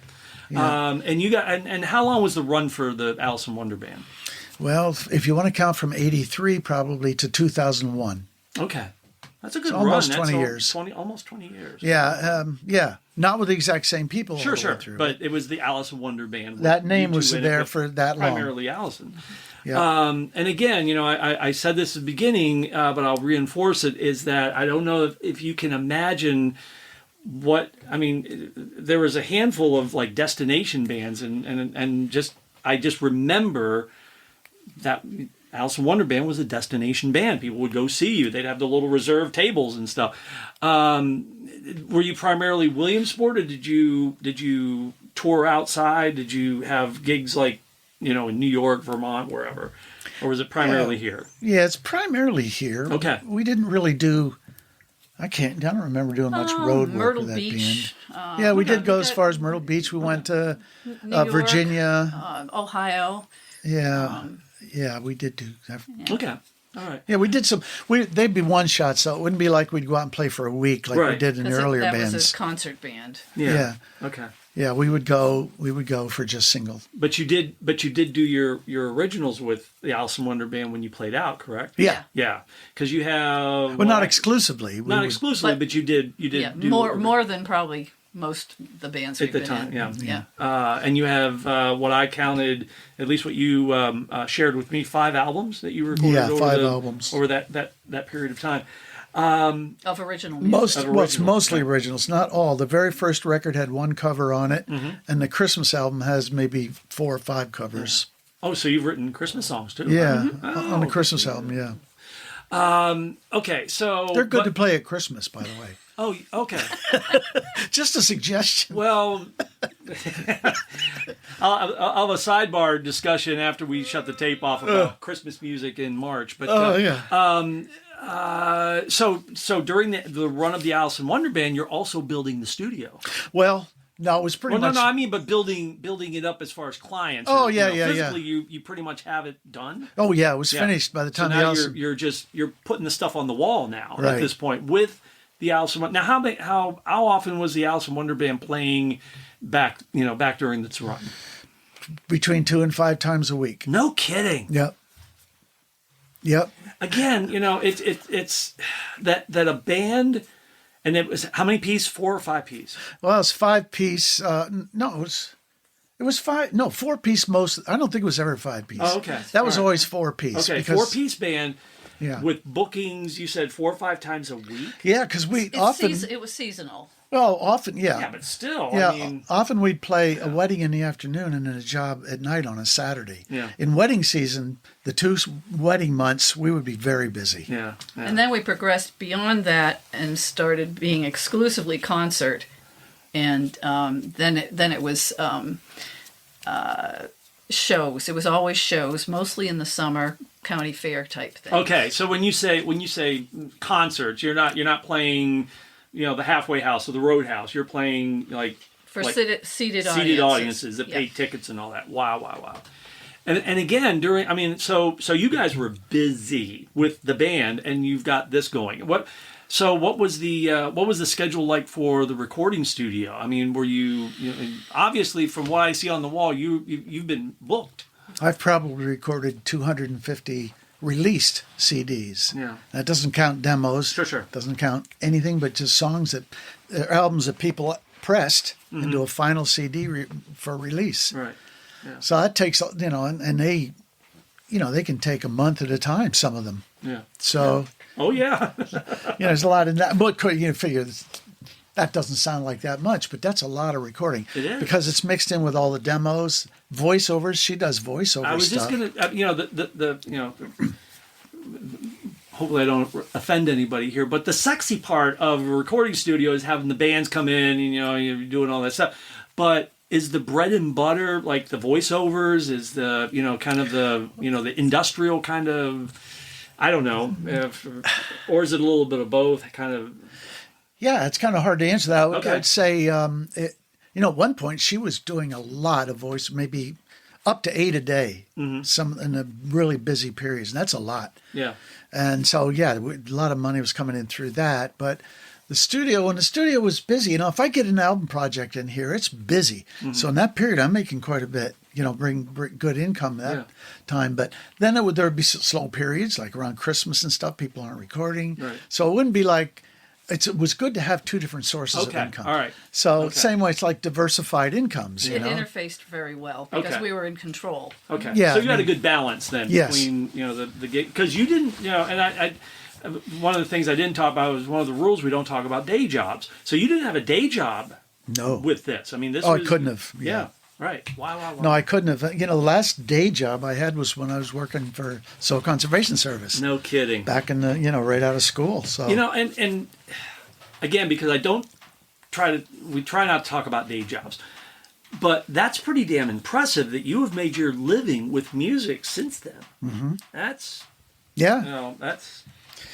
And you got and how long was the run for the Alison Wonderband? Well, if you want to count from 83 probably to 2001. Okay. That's a good It's run. almost That's 20 years. Almost 20 years. Yeah. Not with the exact same people. all the way Sure. through. But it was the Alison Wonderband. That with name you was two in there it, but for that long. primarily Alison. Yeah. And again, I said this at the beginning, but I'll reinforce it, is that I don't know if you can imagine there was a handful of like destination bands and I just remember that Alison Wonderband was a destination band. People would go see you. They'd have the little reserved tables and stuff. Were you primarily Williamsport, or did you tour outside? Did you have gigs like, in New York, Vermont, wherever? Or was it primarily here? Yeah, it's primarily here. Okay. We didn't really do. I don't remember doing much road work Myrtle with that Beach. band. Yeah, we did go as far as Myrtle Beach. We went to New York, Virginia. Ohio. Yeah, we did do. Okay. All right. Yeah, we did some. They'd be one shot, so it wouldn't be like we'd go out and play for a week like we Right. did in the 'Cause earlier that bands. was a concert band. Yeah. Okay. Yeah, we would go for just single. But you did do your originals with the Alison Wonderband when you played out, correct? Yeah. Yeah. Because you have Well, not exclusively. not exclusively, but you did Yeah, do more than probably most of the bands at we've the been time. in. Yeah. Yeah. And you have what I counted, at least what you shared with me, 5 albums that you recorded. Yeah, over 5 albums. over that period of time. Of original music. It's mostly originals, not all. The very first record had 1 cover on it, and the Christmas album has maybe 4 or 5 covers. Oh, so you've written Christmas songs too? Yeah, right? on the Christmas album, yeah. Okay, so They're good to play at Christmas, by the way. Oh, okay. Just a suggestion. Well, I'll have a sidebar discussion after we shut the tape off about Christmas music in March. But so during the run of the Alison Wonderband, you're also building the studio. Well, no, it was pretty much. No, I mean, but building it up as far as clients. Oh, or, yeah. Physically, you pretty much have it done. Oh, yeah, it was finished by the time so the now Alison. you're putting the stuff on the wall now at Right. this point with the Alison. Now, how often was the Alison Wonderband playing back during its run? between 2 and 5 times a week. No kidding. Yep. Again, it's that a band, and it was how many piece? 4 or 5 piece? Well, it's 5-piece. No, it was 5. No, 4-piece most. I don't think it was ever 5-piece. Oh, okay. That was All right. always 4-piece. Okay, because, 4-piece band Yeah. with bookings. You said 4 or 5 times a week. Yeah, because we often. It was seasonal. Well, often, Yeah, but still, Yeah, I mean, often we'd play a wedding in the afternoon and then a job at night on a Saturday. Yeah. In wedding season, the 2 wedding months, we would be very busy. yeah. And then we progressed beyond that and started being exclusively concert. And then it was shows. It was always shows, mostly in the summer, county fair type thing. Okay, so when you say concerts, you're not playing, the halfway house or the roadhouse. You're playing For like seated audiences that Yeah. pay tickets and all that. Wow. And again, so you guys were busy with the band, and you've got this going. What was the schedule like for the recording studio? I mean, were you obviously from what I see on the wall, you've been booked. I've probably recorded 250 released CDs. Yeah. That doesn't count demos. Sure. Doesn't count anything but just songs albums that people pressed into a final CD for release. Right. So that takes, and they, they can take a month at a time, some of them. Yeah. So, Oh yeah. there's a lot of that. But you figure that doesn't sound like that much, but that's a lot of recording. It is. Because it's mixed in with all the demos, voiceovers. She does voiceover I was stuff. just gonna, hopefully I don't offend anybody here, but the sexy part of a recording studio is having the bands come in, and you're doing all that stuff. But is the bread and butter like the voiceovers? Is the kind of the industrial kind of, I don't know, or is it a little bit of both? Kind of. Yeah, it's kind of hard to answer that. Okay. I'd say, at one point she was doing a lot of voice, maybe up to 8 a day, some in the really busy periods, and that's a lot. Yeah. And so, a lot of money was coming in through that. But when the studio was busy, if I get an album project in here, it's busy. So in that period, I'm making quite a bit, bring good income that time. But then there would be slow periods, like around Christmas and stuff. People aren't recording. Right. So it wouldn't be like, it was good to have 2 different sources of income. All right. So Okay. same way, it's like diversified incomes, It interfaced very well because Okay. we were in control. Okay. Yeah, So you I had a mean- good balance then Yes. between the gig, because you didn't and I one of the things I didn't talk about was one of the rules we don't talk about day jobs. So you didn't have a day job No. with this. I mean, this. I was, couldn't have. Yeah. Right. Wow. No, I couldn't have. The last day job I had was when I was working for Soil Conservation Service. No kidding. Back in the, right out of school. So And again, because we try not to talk about day jobs, but that's pretty damn impressive that you have made your living with music since then. Mm-hmm. That's that's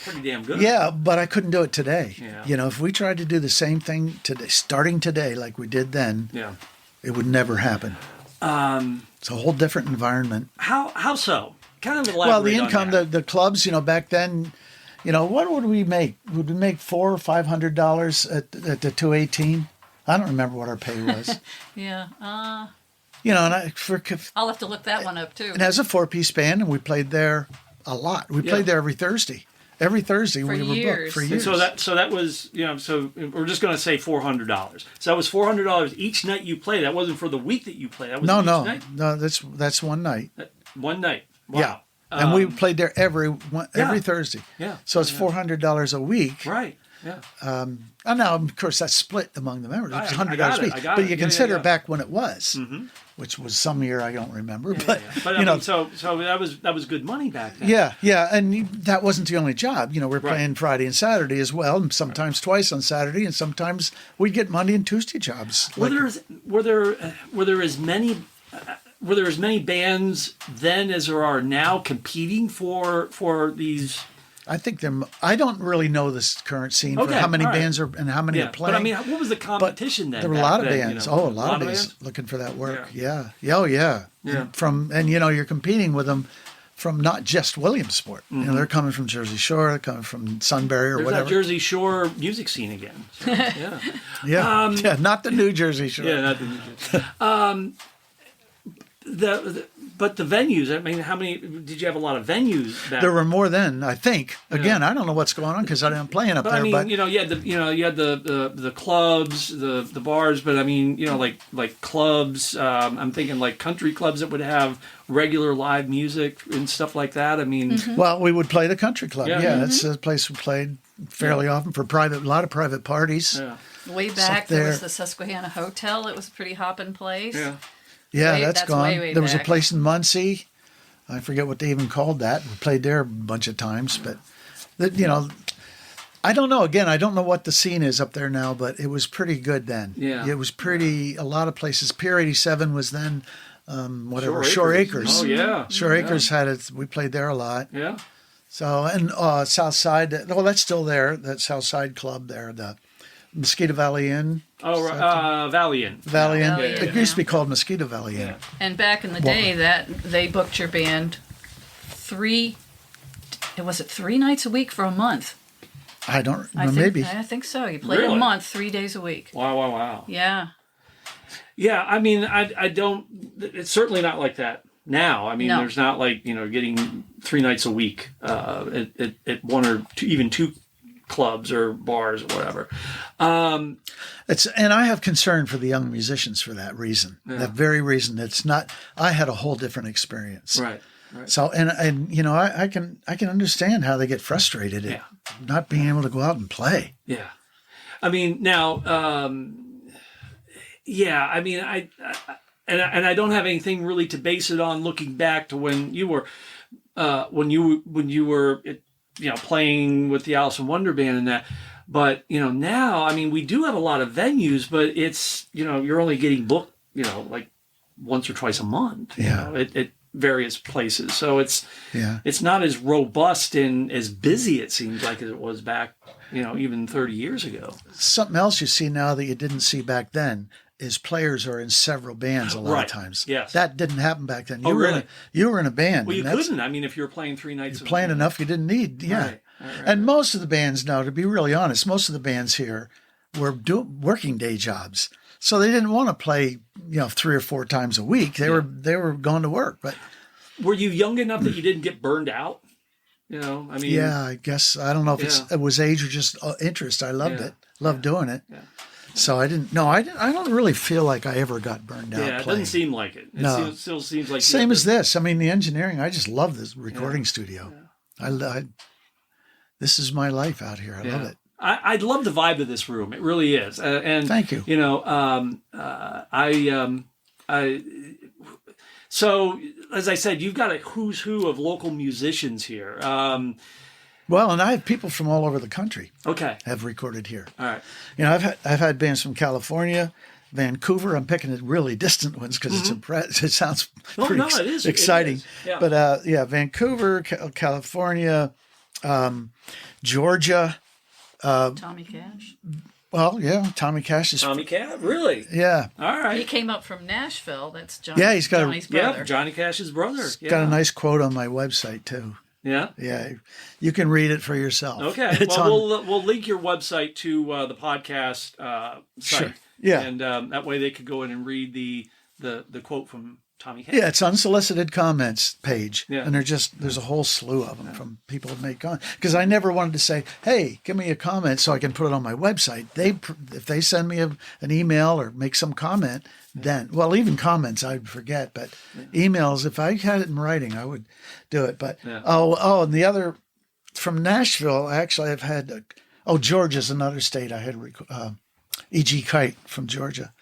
pretty damn good. Yeah, but I couldn't do it today. Yeah. If we tried to do the same thing today, starting today, like we did then, Yeah. it would never happen. It's a whole different environment. How so? Kind of elaborate. Well, the on income, that. the clubs, back then, what would we make? Would we make $400 or $500 at the 218? I don't remember what our pay was. Yeah. And I'll have to look that one up too. and as a 4-piece band, and we played there a lot. We played there every Thursday. Every Thursday For we were booked years. for And years. so that was so we're just going to say $400. So that was $400 each night you played. That wasn't for the week that you played. That was each night? No. That's one night. One night. Wow. Yeah, and we played there every Thursday. Yeah. So it's $400 a week. Right. Yeah. And now, of course, that's split among the members. It's I $100 got a it, week. I got But it. you Yeah, consider yeah. back when it was, which was some year I don't remember. But But I mean, so that was good money back then. yeah, and that wasn't the only job. We're Right. playing Friday and Saturday as well, and sometimes twice on Saturday, and sometimes we'd get Monday and Tuesday jobs. Were there as many bands then as there are now competing for these? I think I don't really know this current scene for Okay, how many all right. bands are and how many Yeah, are playing. but I mean, what was the But competition then? there were a back lot of then, bands. you know? A lot of bands looking for that work. Yeah. Yeah. Oh, yeah. Yeah. And you're competing with them from not just Williamsport. They're coming from Jersey Shore, they're coming from Sunbury or There's whatever. that Jersey Shore music scene again. So, yeah. Yeah. Not the New Jersey Shore. Yeah, not the But the venues. I mean, how many did you have? A lot of venues back. There were more then, I think. Again, I don't know what's going on because I didn't playing up But there. I mean, But you had the clubs, the bars. But I mean, like clubs. I'm thinking like country clubs that would have regular live music and stuff like that. I mean, well, we would play the country club. Yeah. Yeah, that's a place we played fairly often for a lot of private parties. yeah, Way back, there. there was the Susquehanna Hotel. It was a pretty hopping place. yeah. Yeah, Way- that's that's gone. way There was a back. place in Muncie. I forget what they even called that. We played there a bunch of times, but I don't know. Again, I don't know what the scene is up there now, but it was pretty good then. Yeah. It was pretty. A lot of places. Pier 87 was then, Shore Acres. Oh yeah, Shore Acres had it. We played there a lot. yeah. So and South Side. Oh, that's still there. That South Side Club there. The Mosquito Valley Inn. Oh, Valiant. Valley Inn. Valley Inn, It used to be yeah. called Mosquito Valley Inn. Yeah. And back in the day, that they booked your band three nights a week for a month. I don't. I think, Maybe. I think so. You played Really? a month, 3 days a week. Wow. Yeah. Yeah, I mean, I don't. It's certainly not like that now. I mean, No. there's not like getting 3 nights a week at one or two, even two clubs or bars or whatever. And I have concern for the young musicians for that reason. That very reason. It's not. I had a whole different experience. Right. So and I can understand how they get frustrated at not being able to go out and play. Yeah. I mean, now, I mean, I don't have anything really to base it on looking back to when you were, playing with the Alison Wonderband and that. But, now, I mean, we do have a lot of venues, but it's, you're only getting booked, like once or twice a month, at various places. So it's not as robust and as busy, it seems like, as it was back, even 30 years ago. Something else you see now that you didn't see back then is players are in several bands a lot Right. of times. Yes. That didn't happen back then. Oh, really? You were in a band. Well, you and that's- couldn't. I mean, if you were playing 3 nights a playing week. enough you didn't need. Yeah. Right. And most of the bands now, to be really honest, most of the bands here were working day jobs. So they didn't want to play, 3 or 4 times a week. They were going to work. But Were you young enough that you didn't get burned out? I mean, yeah, I guess I don't know if it was age or just interest. I loved it. Loved doing it. Yeah. So I didn't. No, I don't really feel like I ever got burned out. Yeah, it playing. doesn't seem like it. It No. still seems like Same as this. I mean, the engineering. I just love this recording studio. This is my life out here. I love it. I love the vibe of this room. It really is. And Thank you. So as I said, you've got a who's who of local musicians here. Well, and I have people from all over the country Okay. have recorded here. All right. I've had bands from California, Vancouver. I'm picking the really distant ones because it sounds Oh, pretty no, it is. exciting. It is. Yeah. But Vancouver, California, Georgia. Tommy Cash. Well, yeah, Tommy Cash is. Tommy Cash? Really? Yeah, All He right. came up from Nashville. That's he's got Johnny's Yeah, brother. Johnny Cash's brother. Yeah. got a nice quote on my website too. Yeah. Yeah, you can read it for yourself. Okay. It's Well, on- we'll link your website to the podcast site. Sure. Yeah. And that way they could go in and read the quote from Tommy Cash. Yeah, it's unsolicited comments page, Yeah. and there's a whole slew of them from people that make comments. Because I never wanted to say, "Hey, give me a comment so I can put it on my website." If they send me an email or make some comment, then even comments I'd forget, but emails, if I had it in writing, I would do it. But and the other from Nashville, actually, I've had Georgia's another state. I had E.G. Kite from Georgia.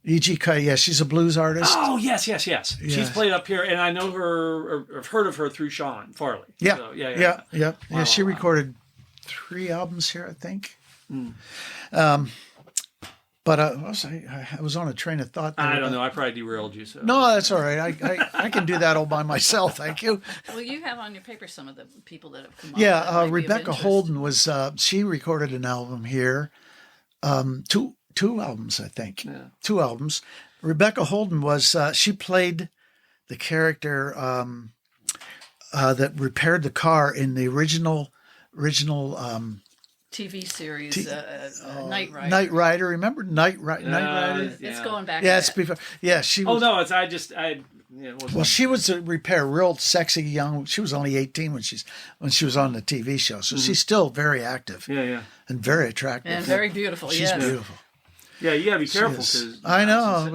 E.G. Kite, yeah, she's a blues artist. Oh, yes. She's played up here, and I know her, or I've heard of her through Sean Farley. Yeah, So, yeah. She wow. recorded 3 albums here, I think. Hmm. But I was on a train of thought there. I don't know. I probably derailed you. So No, that's all right. I can do that all by myself. Thank you. Well, you have on your paper some of the people that have come on. Yeah, that might be of Rebecca interest. Holden was. She recorded an album here. Two albums, I think. Yeah. 2 albums. Rebecca Holden was. She played the character that repaired the car in the original TV series, Knight Rider. Knight Rider. Remember Knight Rider? It's going back. Yeah, to it's that. before. Yeah, she Oh was. no, it's I. Yeah, it wasn't- Well, she was a repair, real sexy young. She was only 18 when she was on the TV show, so she's still very active yeah. and very attractive. And very beautiful. She's yes. beautiful. Yeah, you gotta be careful Yes. because I know.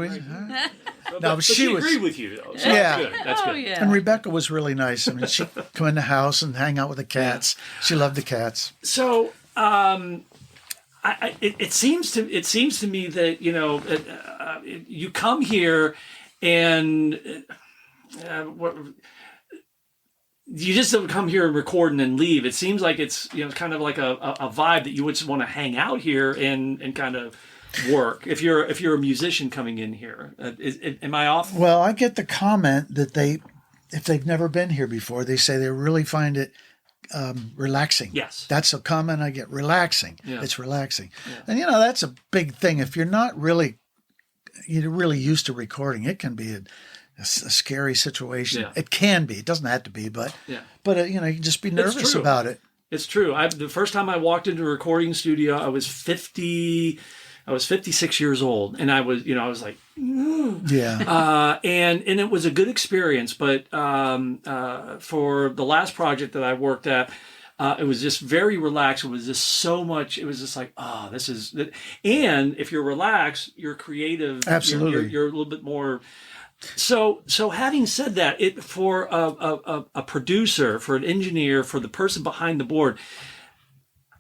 But she she was. agreed with you though. So Yeah. that's good. That's Oh good. yeah. And Rebecca was really nice. I mean, she'd come in the house and hang out with the cats. She loved the cats. So, it seems to me that you come here and what. You just don't come here and record and then leave. It seems like it's kind of like a vibe that you would just want to hang out here and kind of work. If you're a musician coming in here, am I off? Well, I get the comment that if they've never been here before, they say they really find it relaxing. Yes. That's a comment I get. Relaxing. Yeah. It's relaxing. And that's a big thing. If you're not really used to recording, it can be a scary situation. Yeah. It can be. It doesn't have to be, but Yeah. you can just be nervous true. about it. It's true. The first time I walked into a recording studio, I was 56 years old, and I was like, Yeah. and it was a good experience. But for the last project that I worked at, it was just very relaxed. It was just so much. It was just like, this is. And if you're relaxed, you're creative. Absolutely. You're a little bit more. So having said that, for a producer, for an engineer, for the person behind the board,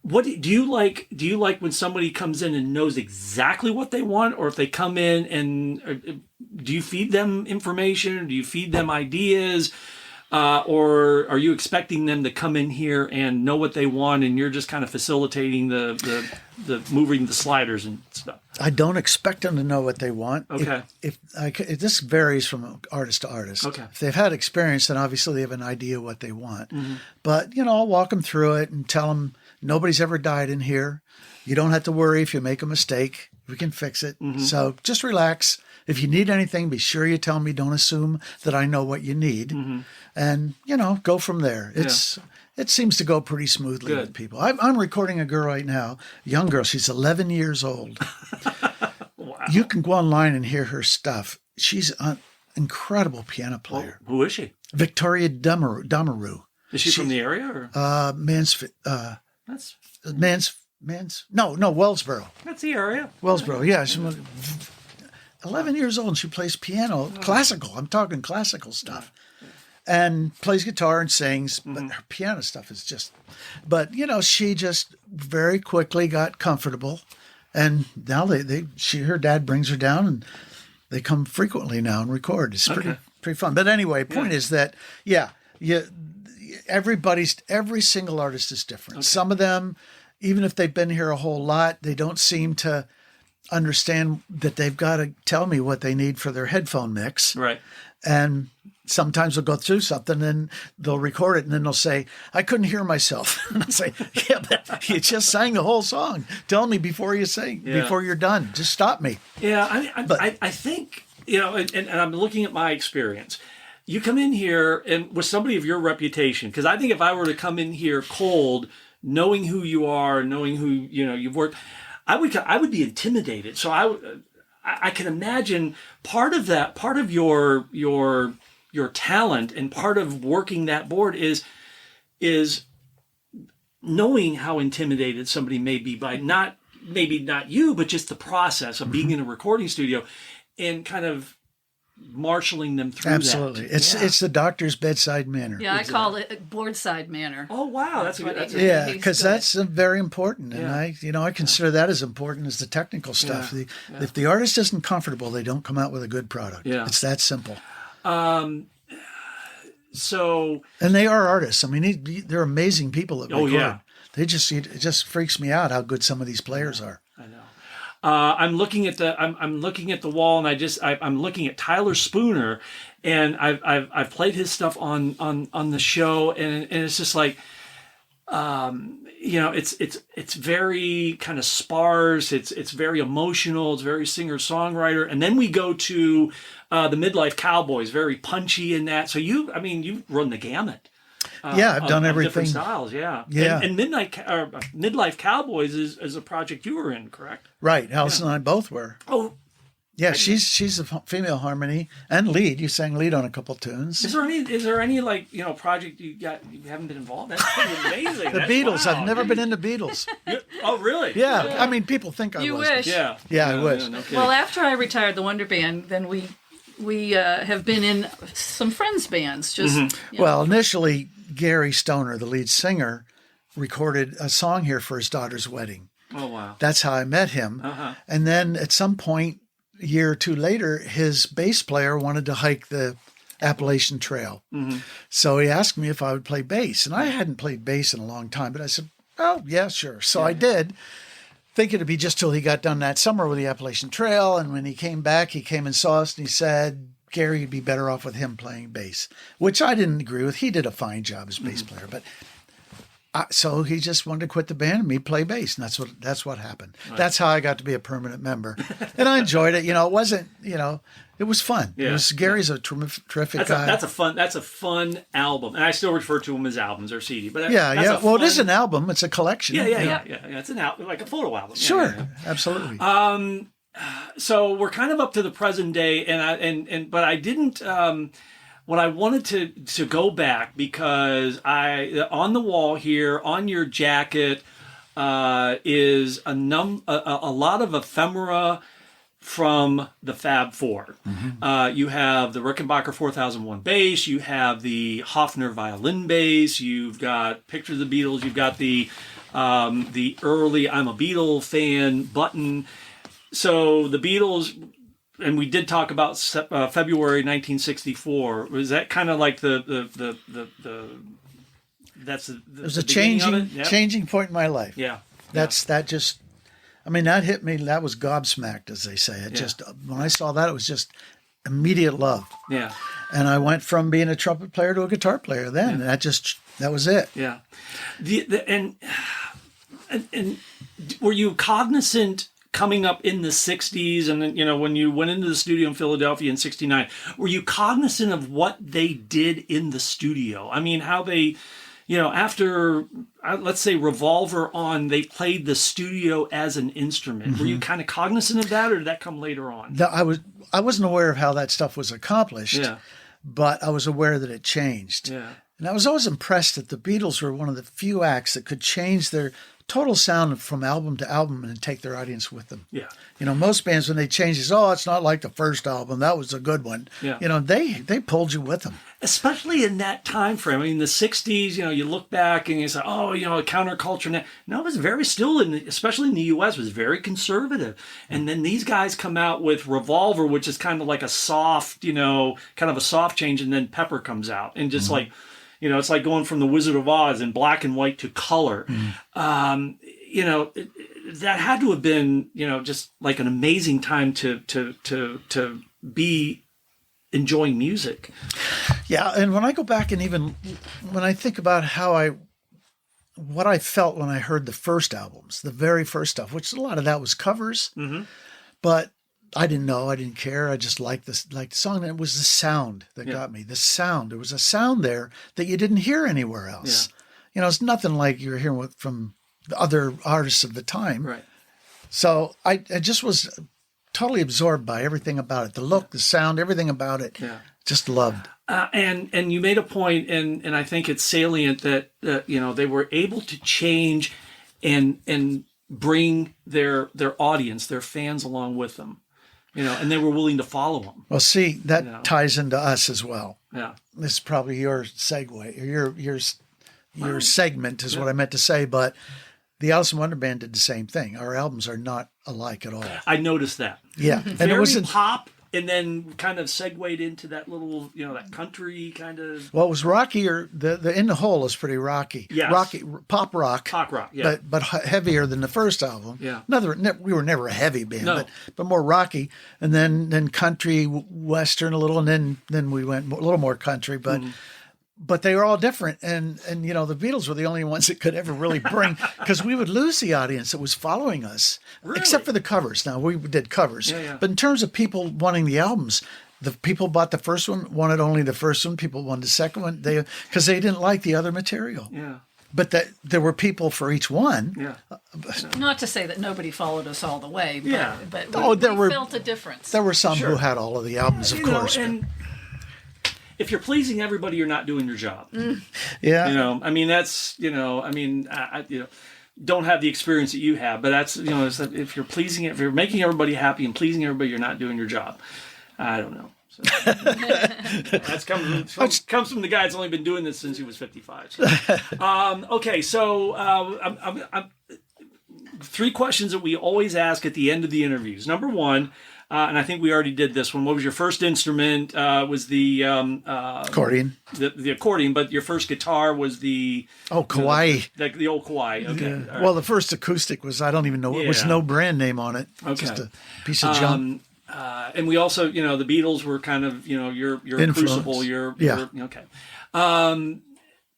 what do you like? Do you like when somebody comes in and knows exactly what they want, or if they come in and do you feed them information? Do you feed them ideas? Or are you expecting them to come in here and know what they want, and you're just kind of facilitating the moving the sliders and stuff? I don't expect them to know what they want. Okay. If this varies from artist to artist. Okay. If they've had experience, then obviously they have an idea what they want. But I'll walk them through it and tell them nobody's ever died in here. You don't have to worry if you make a mistake. We can fix it. So just relax. If you need anything, be sure you tell me. Don't assume that I know what you need, and go from there. It seems to go pretty smoothly with people. I'm recording a girl right now, a young girl. She's 11 years old. Wow. You can go online and hear her stuff. She's an incredible piano player. Who is she? Victoria Damaru. Is she from the area? Or? Wellsboro. That's the area. Wellsboro, yeah. She's 11 years old and she plays piano, classical. I'm talking classical stuff. And plays guitar and sings, but her piano stuff is just, she just very quickly got comfortable. And now her dad brings her down and they come frequently now and record. It's pretty fun. But anyway, point is that, every single artist is different. Okay. Some of them, even if they've been here a whole lot, they don't seem to understand that they've got to tell me what they need for their headphone mix. Right. And sometimes they'll go through something and they'll record it and then they'll say, I couldn't hear myself. And I'll say, yeah, but you just sang the whole song. Tell me before you sing, before you're done. Just stop me. Yeah, I think, and I'm looking at my experience. You come in here and with somebody of your reputation, because I think if I were to come in here cold, knowing who you are, knowing who, you've worked, I would be intimidated. So I can imagine part of your talent and part of working that board is knowing how intimidated somebody may be by maybe not you, but just the process of being in a recording studio and kind of marshaling them through Absolutely. that. It's the doctor's bedside manner. Yeah, I call it boardside manner. Oh, wow. That's a good. Because that's very important. And I consider that as important as the technical stuff. Yeah. If the artist isn't comfortable, they don't come out with a good product. Yeah. It's that simple. So. And they are artists. I mean, they're amazing people that record. Oh, yeah. It just freaks me out how good some of these players are. I know. I'm looking at the wall, and I'm looking at Tyler Spooner, and I've played his stuff on the show, and it's just like, it's very kind of sparse. It's very emotional. It's very singer-songwriter, and then we go to the Midlife Cowboys, very punchy in that. So you run the gamut. Yeah, I've done of everything. different styles. Yeah, Yeah. And Midlife Cowboys is a project you were in, correct? Right. Alison and I both were. Oh, Yeah, she's a female harmony and lead. You sang lead on a couple tunes. is there any like project you haven't been involved? That's pretty amazing. The Beatles. I've never been into Beatles. Oh, really? Yeah, I mean, people think I You was. wish. Yeah. Yeah, I wish. No kidding. Well, after I retired the Wonder Band, then we have been in some friends' bands. Just you know. Well, initially, Gary Stoner, the lead singer, recorded a song here for his daughter's wedding. Oh, wow. That's how I met him. Uh-huh. And then at some point, a year or two later, his bass player wanted to hike the Appalachian Trail. Mm-hmm. So he asked me if I would play bass. And I hadn't played bass in a long time, but I said, oh, yeah, sure. So I did, thinking it'd be just till he got done that summer with the Appalachian Trail. And when he came back, he came and saw us and he said, Gary, you'd be better off with him playing bass, which I didn't agree with. He did a fine job as bass player, but so he just wanted to quit the band and me play bass, and that's what happened. Right. That's how I got to be a permanent member, and I enjoyed it. It wasn't, it was fun. Yeah. It was Gary's a terrific guy. That's a fun album, and I still refer to them as albums or CD. But Well, it is an album. It's a collection. Yeah. It's an album, like a photo album. Sure, Yeah. absolutely. So we're kind of up to the present day, but I didn't. What I wanted to go back because on the wall here on your jacket is a lot of ephemera from the Fab Four. Mm-hmm. You have the Rickenbacker 4001 bass, you have the Hofner violin bass, you've got pictures of the Beatles, you've got the early "I'm a Beatle fan" button. So the Beatles. And we did talk about February 1964. Was that kind of like that's the it was a changing point in my life. Yeah. That hit me. That was gobsmacked, as they say. When I saw that, it was just immediate love. Yeah. And I went from being a trumpet player to a guitar player then. And that was it. Yeah. And were you cognizant coming up in the 60s and then, when you went into the studio in Philadelphia in 69, were you cognizant of what they did in the studio? I mean, how they, after, let's say Revolver on, they played the studio as an instrument. Mm-hmm. Were you kind of cognizant of that, or did that come later on? No, I wasn't aware of how that stuff was accomplished, but I was aware that it changed. Yeah. And I was always impressed that the Beatles were one of the few acts that could change their total sound from album to album and take their audience with them. Yeah. Most bands, when they change this, it's not like the first album. That was a good one. Yeah. They pulled you with them. Especially in that time frame. I mean, the 60s, you look back and you say, counterculture. No, it was very still, especially in the U.S., was very conservative. And then these guys come out with Revolver, which is kind of like a soft, kind of a soft change. And then Pepper comes out and just like, it's like going from the Wizard of Oz in black and white to color. Mm. That had to have been, just like an amazing time to be enjoying music. Yeah, and when I go back and even when I think about what I felt when I heard the first albums, the very first stuff, which a lot of that was covers, but I didn't know. I didn't care. I just liked the song. And it was the sound that got me. The sound. There was a sound there that you didn't hear anywhere else. Yeah. It's nothing like you were hearing from the other artists of the time. Right. So I just was totally absorbed by everything about it. The look, the sound, everything about it. Yeah. Just loved. And you made a point, and I think it's salient that they were able to change and bring their audience, their fans along with them. And they were willing to follow them. Well, see, that ties into us as well. Yeah. This is probably your segue, or your segment is what I meant to say, but the Alison Wonderband did the same thing. Our albums are not alike at all. I noticed that. Yeah. And very it wasn't pop, and then kind of segued into that little, that country kind of. Well, it was rockier. The In the Hole is pretty rocky. Yes. Rocky, pop rock. Pop rock, yeah. But heavier than the first album. Yeah. We were never a heavy band, No. but more rocky. And then country, western a little, and then we went a little more country, but. But they were all different, and the Beatles were the only ones that could ever really bring, because we would lose the audience that was following us, Really? except for the covers. Now we did covers, but in terms of people wanting the albums, The people bought the first one, wanted only the first one. People wanted the second one. Because they didn't like the other material. Yeah. But there were people for each one. Yeah. Not to say that nobody followed us all the way, but, Yeah. but there we felt a difference. There were some Sure. who had all of the albums, of You know, course. but- and if you're pleasing everybody, you're not doing your job. yeah. You know, I mean, that's, you know, I mean, don't have the experience that you have, but that's, you know, if you're pleasing, if you're making everybody happy and pleasing everybody, you're not doing your job. I don't know. So, that's comes from the guy that's only been doing this since he was 55. So. Okay, so I'm 3 questions that we always ask at the end of the interviews. Number 1, and I think we already did this one. What was your first instrument? Was the Accordion. The accordion, but your first guitar was the Kauai. the old Kauai. Okay. Yeah. All right. Well, the first acoustic was, I don't even know, it was Yeah. no brand name on it. Okay. Just a piece of junk. And we also, you know, the Beatles were kind of, you know, your Influence. crucible, your okay.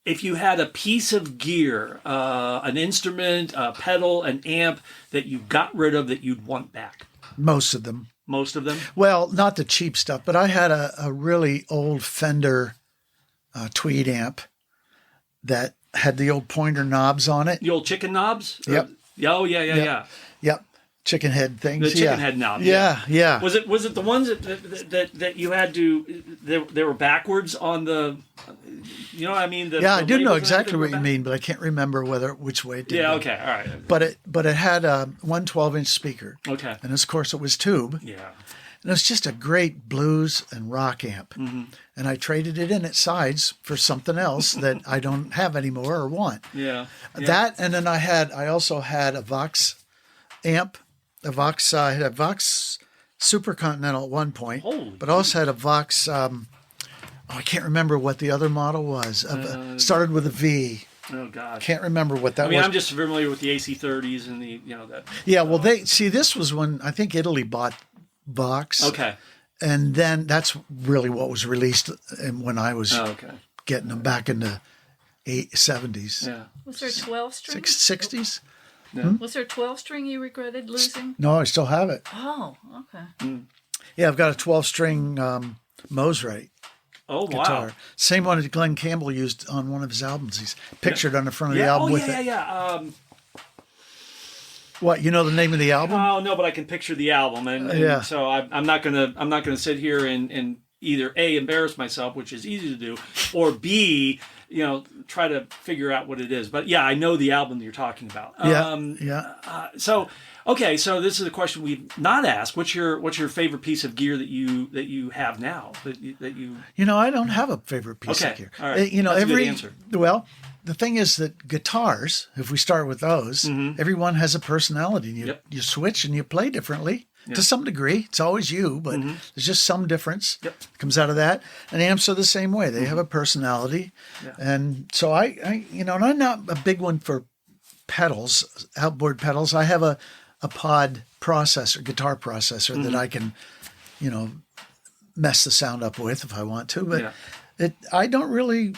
If you had a piece of gear, an instrument, a pedal, an amp that you got rid of that you'd want back, Most of them. most of them. Well, not the cheap stuff, but I had a really old Fender Tweed amp that had the old pointer knobs on it. The old chicken knobs. Yep. Oh yeah. Yep. Chicken head things. The chicken head knob. Yeah. Was it the ones that you had to? They were backwards on the. You know what I mean? Yeah, I do know labels and exactly everything what you were mean, but I can't remember which way it did. Yeah. go. Okay. All right. But it had a 112-inch speaker. Okay. And of course it was tube. Yeah. And it was just a great blues and rock amp. Mm-hmm. And I traded it in its sides for something else that I don't have anymore or want. Yeah. That, and then I also had a Vox amp. I had a Vox Super Continental at one point, Holy but I also had a Vox. I can't remember what the other model was. Started with a V. Oh God. Can't remember what that I mean, was. I'm just familiar with the AC30s and the that. Yeah, well, this was when I think Italy bought Vox. Okay. And then that's really what was released when I was Oh, okay. getting them back in the 70s, Yeah. Was there 12 string? 60s. Was there 12 string you regretted losing? No, I still have it. Oh, okay. Yeah, I've got a 12-string Mosrite Oh wow. guitar. Same one that Glenn Campbell used on one of his albums. He's pictured on the front of the album with it. Yeah. What, you know the name of the album? Oh no, but I can picture the album, and Yeah. so I'm not gonna sit here and either A, embarrass myself, which is easy to do, or B, you know, try to figure out what it is. But yeah, I know the album that you're talking about. Yeah. So okay, so this is a question we've not asked. What's your favorite piece of gear that you have now that you You know, I don't have a favorite piece Okay, of gear. all right. You know, That's a good every answer. well, the thing is that guitars, if we start with those, everyone has a personality. You Yep. you switch and you play differently to some degree. It's always you, but there's just some difference Yep. comes out of that. And amps are the same way. They have a personality. Yeah. And so I you know, and I'm not a big one for pedals, outboard pedals. I have a pod processor, guitar processor that I can, you know, mess the sound up with if I want to. But I don't really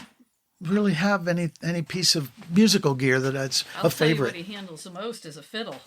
have any piece of musical gear that's I'll a tell you favorite. what he handles the most is a fiddle.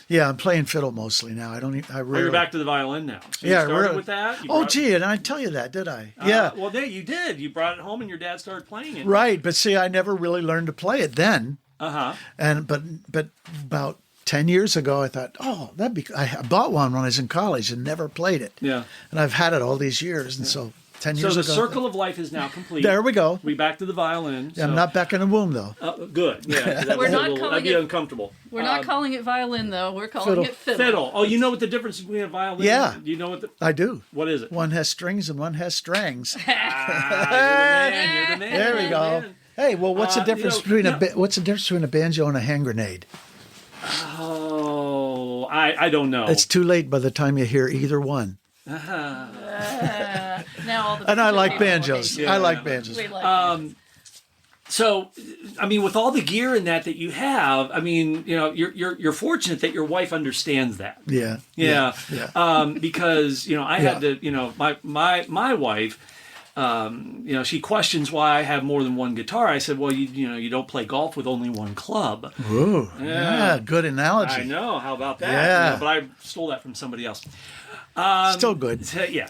Yeah, I'm playing fiddle mostly now. I don't. I Well, really. you're back to the violin now. So Yeah, you started really. with that. You Oh, brought- gee, and I tell you that, did I? Yeah. Well, there you did. You brought it home, and your dad started playing it. Right, but see, I never really learned to play it then. And but about 10 years ago, I thought, oh, that'd be. I bought one when I was in college and never played it. Yeah. And I've had it all these years, and so 10 So years the ago. circle of life is now complete. There we go. We back to the violin. I'm so- not back in the womb though. Good. Yeah. That We're was not that'd calling be it- uncomfortable. We're not calling it violin, though. We're calling Fiddle. it fiddle. Fiddle. Oh, you know what the difference between a violin? Yeah. Do you know what the? I do. What is it? One has strings and one has strings. You're the man. You're the man. There we you're the go. man. Hey, well, what's the you difference know, between yeah. what's the difference between a banjo and a hand grenade? Oh, I don't know. It's too late by the time you hear either one. Now all the And I banjo like people banjos. hate I Yeah. like banjos. We like So, I mean, with all the gear and that you have, I mean, you know, you're fortunate that your wife understands that. Yeah. Yeah. Yeah. Because, you know, I had to, you know, my wife, she questions why I have more than one guitar. I said, well, you don't play golf with only one club. Ooh, yeah, good analogy. I know. How about that? Yeah. But I stole that from somebody else. Still good. Yeah.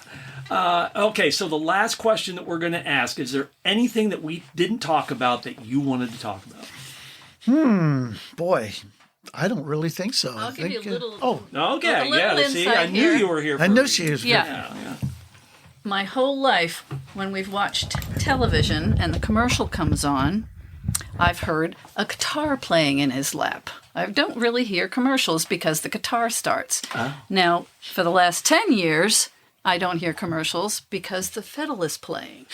Okay, so the last question that we're going to ask, is there anything that we didn't talk about that you wanted to talk about? Boy, I don't really think so. I'll give you a little. Okay, A little yeah. See, I insight knew here. you were here for I a knew reason. she was. Yeah. My whole life, when we've watched television and the commercial comes on, I've heard a guitar playing in his lap. I don't really hear commercials because the guitar starts. Now, for the last 10 years, I don't hear commercials because the fiddle is playing.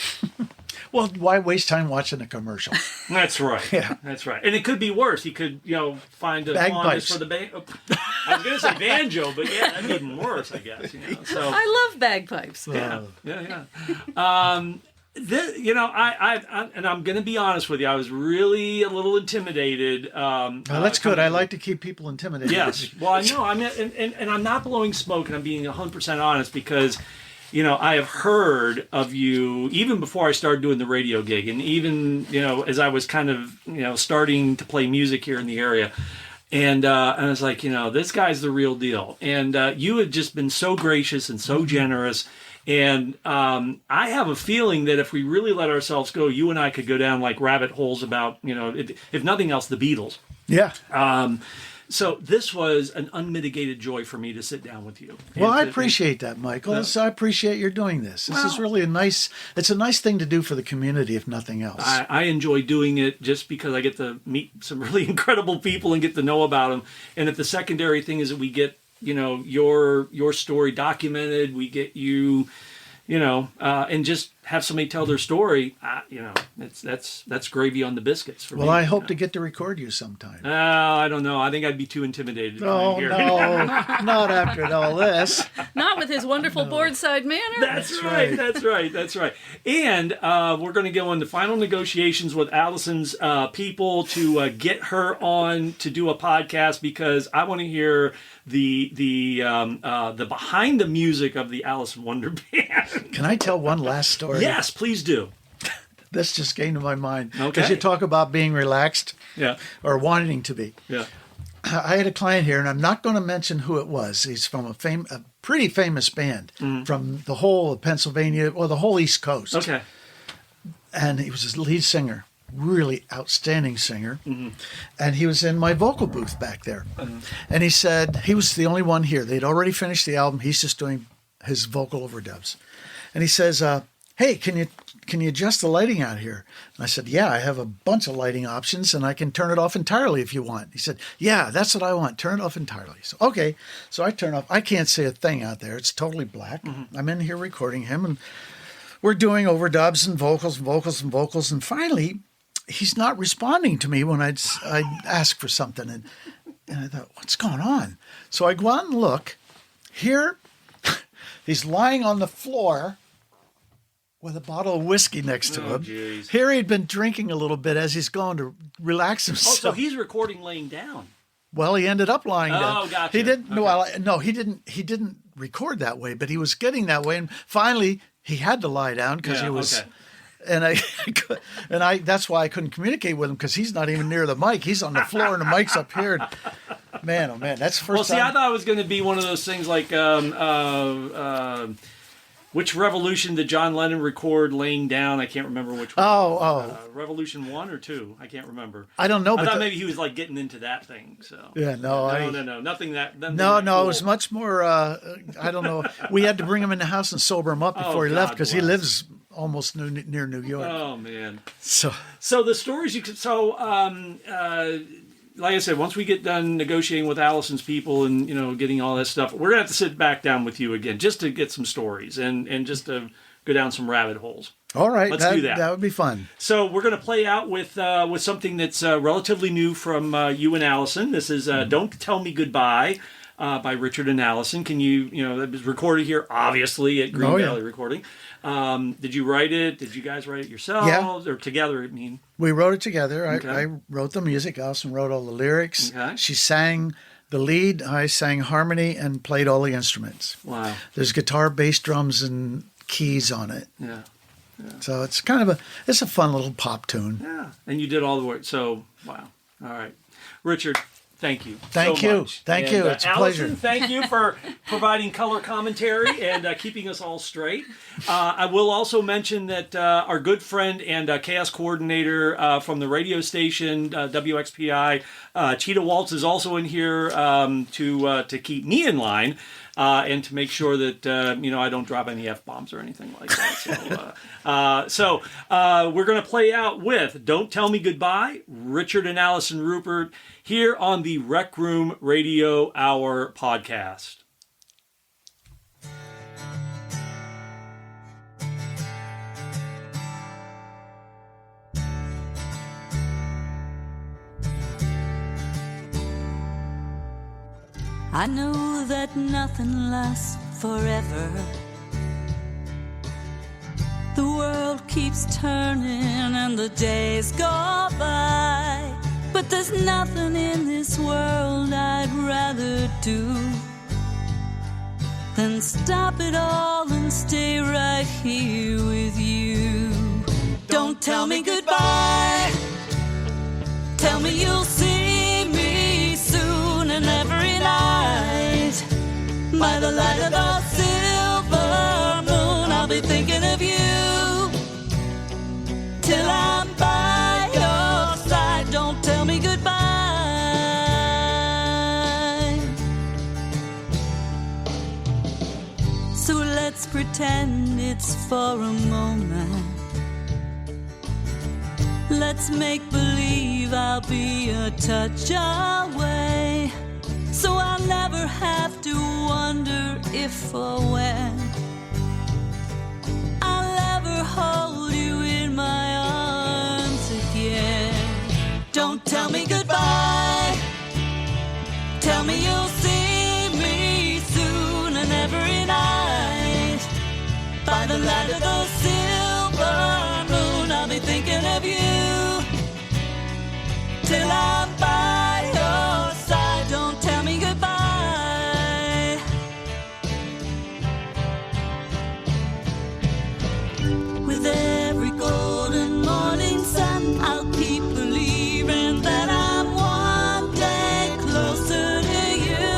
Well, why waste time watching a commercial? That's right. Yeah. That's right. And it could be worse. He could, find a Bagpipes. fondness for the I was going to say banjo, but yeah, that'd be even worse, I guess. So I love bagpipes. yeah. And I'm going to be honest with you. I was really a little intimidated. Well, that's good. I like to keep people intimidated. Yes. Well, I know. And I'm not blowing smoke, and I'm being 100% honest because, I have heard of you even before I started doing the radio gig, and even as I was kind of starting to play music here in the area. And I was like, this guy's the real deal. And you had just been so gracious and so generous. And I have a feeling that if we really let ourselves go, you and I could go down like rabbit holes about, if nothing else, the Beatles. Yeah. So this was an unmitigated joy for me to sit down with you. Well, I appreciate that, Michael. I appreciate you're doing this. This is really it's a nice thing to do for the community, if nothing else. I enjoy doing it just because I get to meet some really incredible people and get to know about them. And if the secondary thing is that we get, your story documented, we get you, and just have somebody tell their story, that's gravy on the biscuits for me. Well, I hope to get to record you sometime. I don't know. I think I'd be too intimidated to come Oh, in here. no, not after all this. Not with his wonderful boardside manner. That's right. That's right. And we're going to go into final negotiations with Alison's people to get her on to do a podcast because I want to hear the behind the music of the Alison Wonderband. Can I tell one last story? Yes, please do. This just came to my mind. Okay. Because you talk about being relaxed Yeah. or wanting to be. Yeah. I had a client here, and I'm not going to mention who it was. He's from a pretty famous band from the whole of Pennsylvania, or the whole East Coast. Okay. And he was his lead singer, really outstanding singer. And he was in my vocal booth back there. And he said he was the only one here. They'd already finished the album. He's just doing his vocal overdubs. And he says, hey, can you adjust the lighting out here? And I said, yeah, I have a bunch of lighting options and I can turn it off entirely if you want. He said, yeah, that's what I want. Turn it off entirely. So, okay. So I turn off. I can't see a thing out there. It's totally black. I'm in here recording him and we're doing overdubs and vocals and vocals and vocals. And finally, he's not responding to me when I'd ask for something. And I thought, what's going on? So I go out and look. Here, he's lying on the floor with a bottle of whiskey next to him. Geez. Here he'd been drinking a little bit as he's going to relax Oh, himself. so he's recording laying down. Well, he ended up lying down. Oh, gotcha. He didn't. Okay. Well, no, he didn't. He didn't record that way, but he was getting that way, and finally he had to lie down because he was. Okay. And I that's why I couldn't communicate with him because he's not even near the mic. He's on the floor and the mic's up here. Man, oh man, that's the first Well, see, time. I thought it was going to be one of those things like, which Revolution did John Lennon record laying down? I can't remember which one. Revolution 1 or 2? I can't remember. I don't know. I But thought maybe he was like getting into that thing. So yeah, no, nothing that. Nothing No, that no, cool. it was much more. I don't know. We had to bring him in the house and sober him up before he left God because he bless. lives almost near New York. Oh man. So So the stories you could. So like I said, once we get done negotiating with Alison's people and getting all that stuff, we're gonna have to sit back down with you again just to get some stories and just to go down some rabbit holes. all right, Let's do that. That would be fun. So we're going to play out with something that's relatively new from you and Alison. This is "Don't Tell Me Goodbye" by Richard and Alison. Can you that was recorded here, obviously at Green Valley Recording. Did you write it? Did you guys write it yourselves or together? I mean, We wrote it together. Okay. I wrote the music. Alison wrote all the lyrics. Okay. She sang the lead. I sang harmony and played all the instruments. wow, There's guitar, bass, drums, and keys on it. yeah. So it's kind of it's a fun little pop tune. Yeah, and you did all the work. So, wow. All right. Richard, thank you. Thank so you. much. Thank And, you. It's a Alison, pleasure. thank you for providing color commentary and keeping us all straight. I will also mention that our good friend and chaos coordinator from the radio station, WXPI, Cheetah Waltz, is also in here to keep me in line. And to make sure that I don't drop any F-bombs or anything like that. So we're going to play out with "Don't Tell Me Goodbye," Richard and Alison Rupert, here on the Rec Room Radio Hour podcast. I know that nothing lasts forever. The world keeps turning and the days go by. But there's nothing in this world I'd rather do than stop it all and stay right here with you. Don't tell me goodbye. Tell me you'll see me soon and every night. By the light of the silver moon, I'll be thinking of you till I'm by your side. Don't tell me goodbye. So let's pretend it's for a moment. Let's make believe I'll be a touch away, so I'll never have to wonder if or when I'll ever hold you in my arms again. Don't tell me goodbye. Tell me you'll see me soon and every night. By the light of the silver moon, I'll be thinking of you till I'm by your side. Don't tell me goodbye. With every golden morning sun, I'll keep believing that I'm one day closer to you.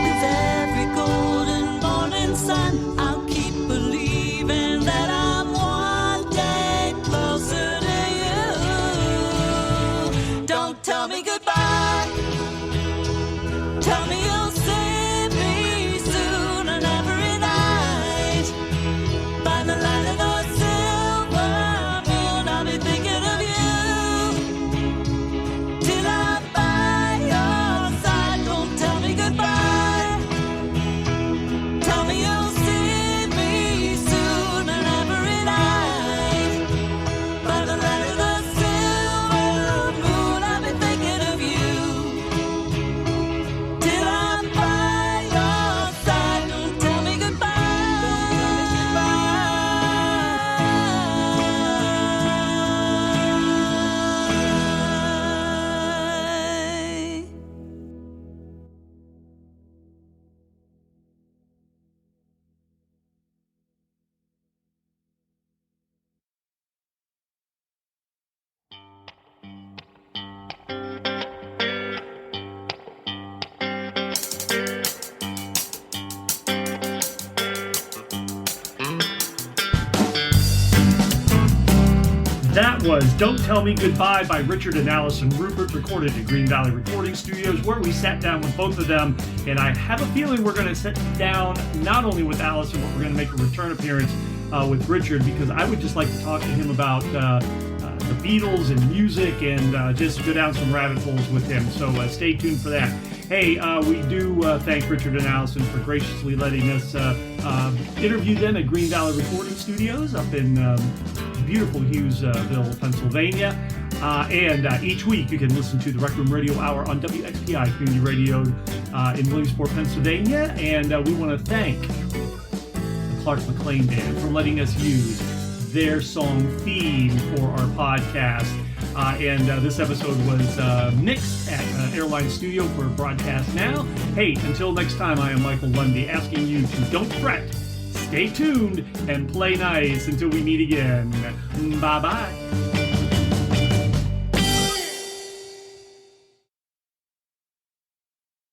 With every golden morning sun, I'll keep believing that I'm one day closer to you. Don't tell me goodbye. Tell me you'll see me soon and every night. By the light of the silver moon, I'll be thinking of you till I'm by your side. Don't tell me goodbye. Tell me you'll see me soon and every night. By the light of the silver moon, I'll be thinking of you till I'm by your side. Don't tell me goodbye. That was "Don't Tell Me Goodbye" by Richard and Alison Rupert, recorded at Green Valley Recording Studios, where we sat down with both of them. And I have a feeling we're going to sit down not only with Alison, but we're going to make a return appearance with Richard, because I would just like to talk to him about the Beatles and music and just go down some rabbit holes with him. So stay tuned for that. Hey, we do thank Richard and Alison for graciously letting us interview them at Green Valley Recording Studios up in beautiful Hughesville, Pennsylvania. And each week you can listen to the Rec Room Radio Hour on WXPI Community Radio in Williamsport, Pennsylvania. And we want to thank the Clark McLean Band for letting us use their song theme for our podcast. And this episode was mixed at Airline Studio for Broadcast Now. Hey, until next time, I am Michael Lundy asking you to don't fret, stay tuned, and play nice until we meet again. Bye-bye.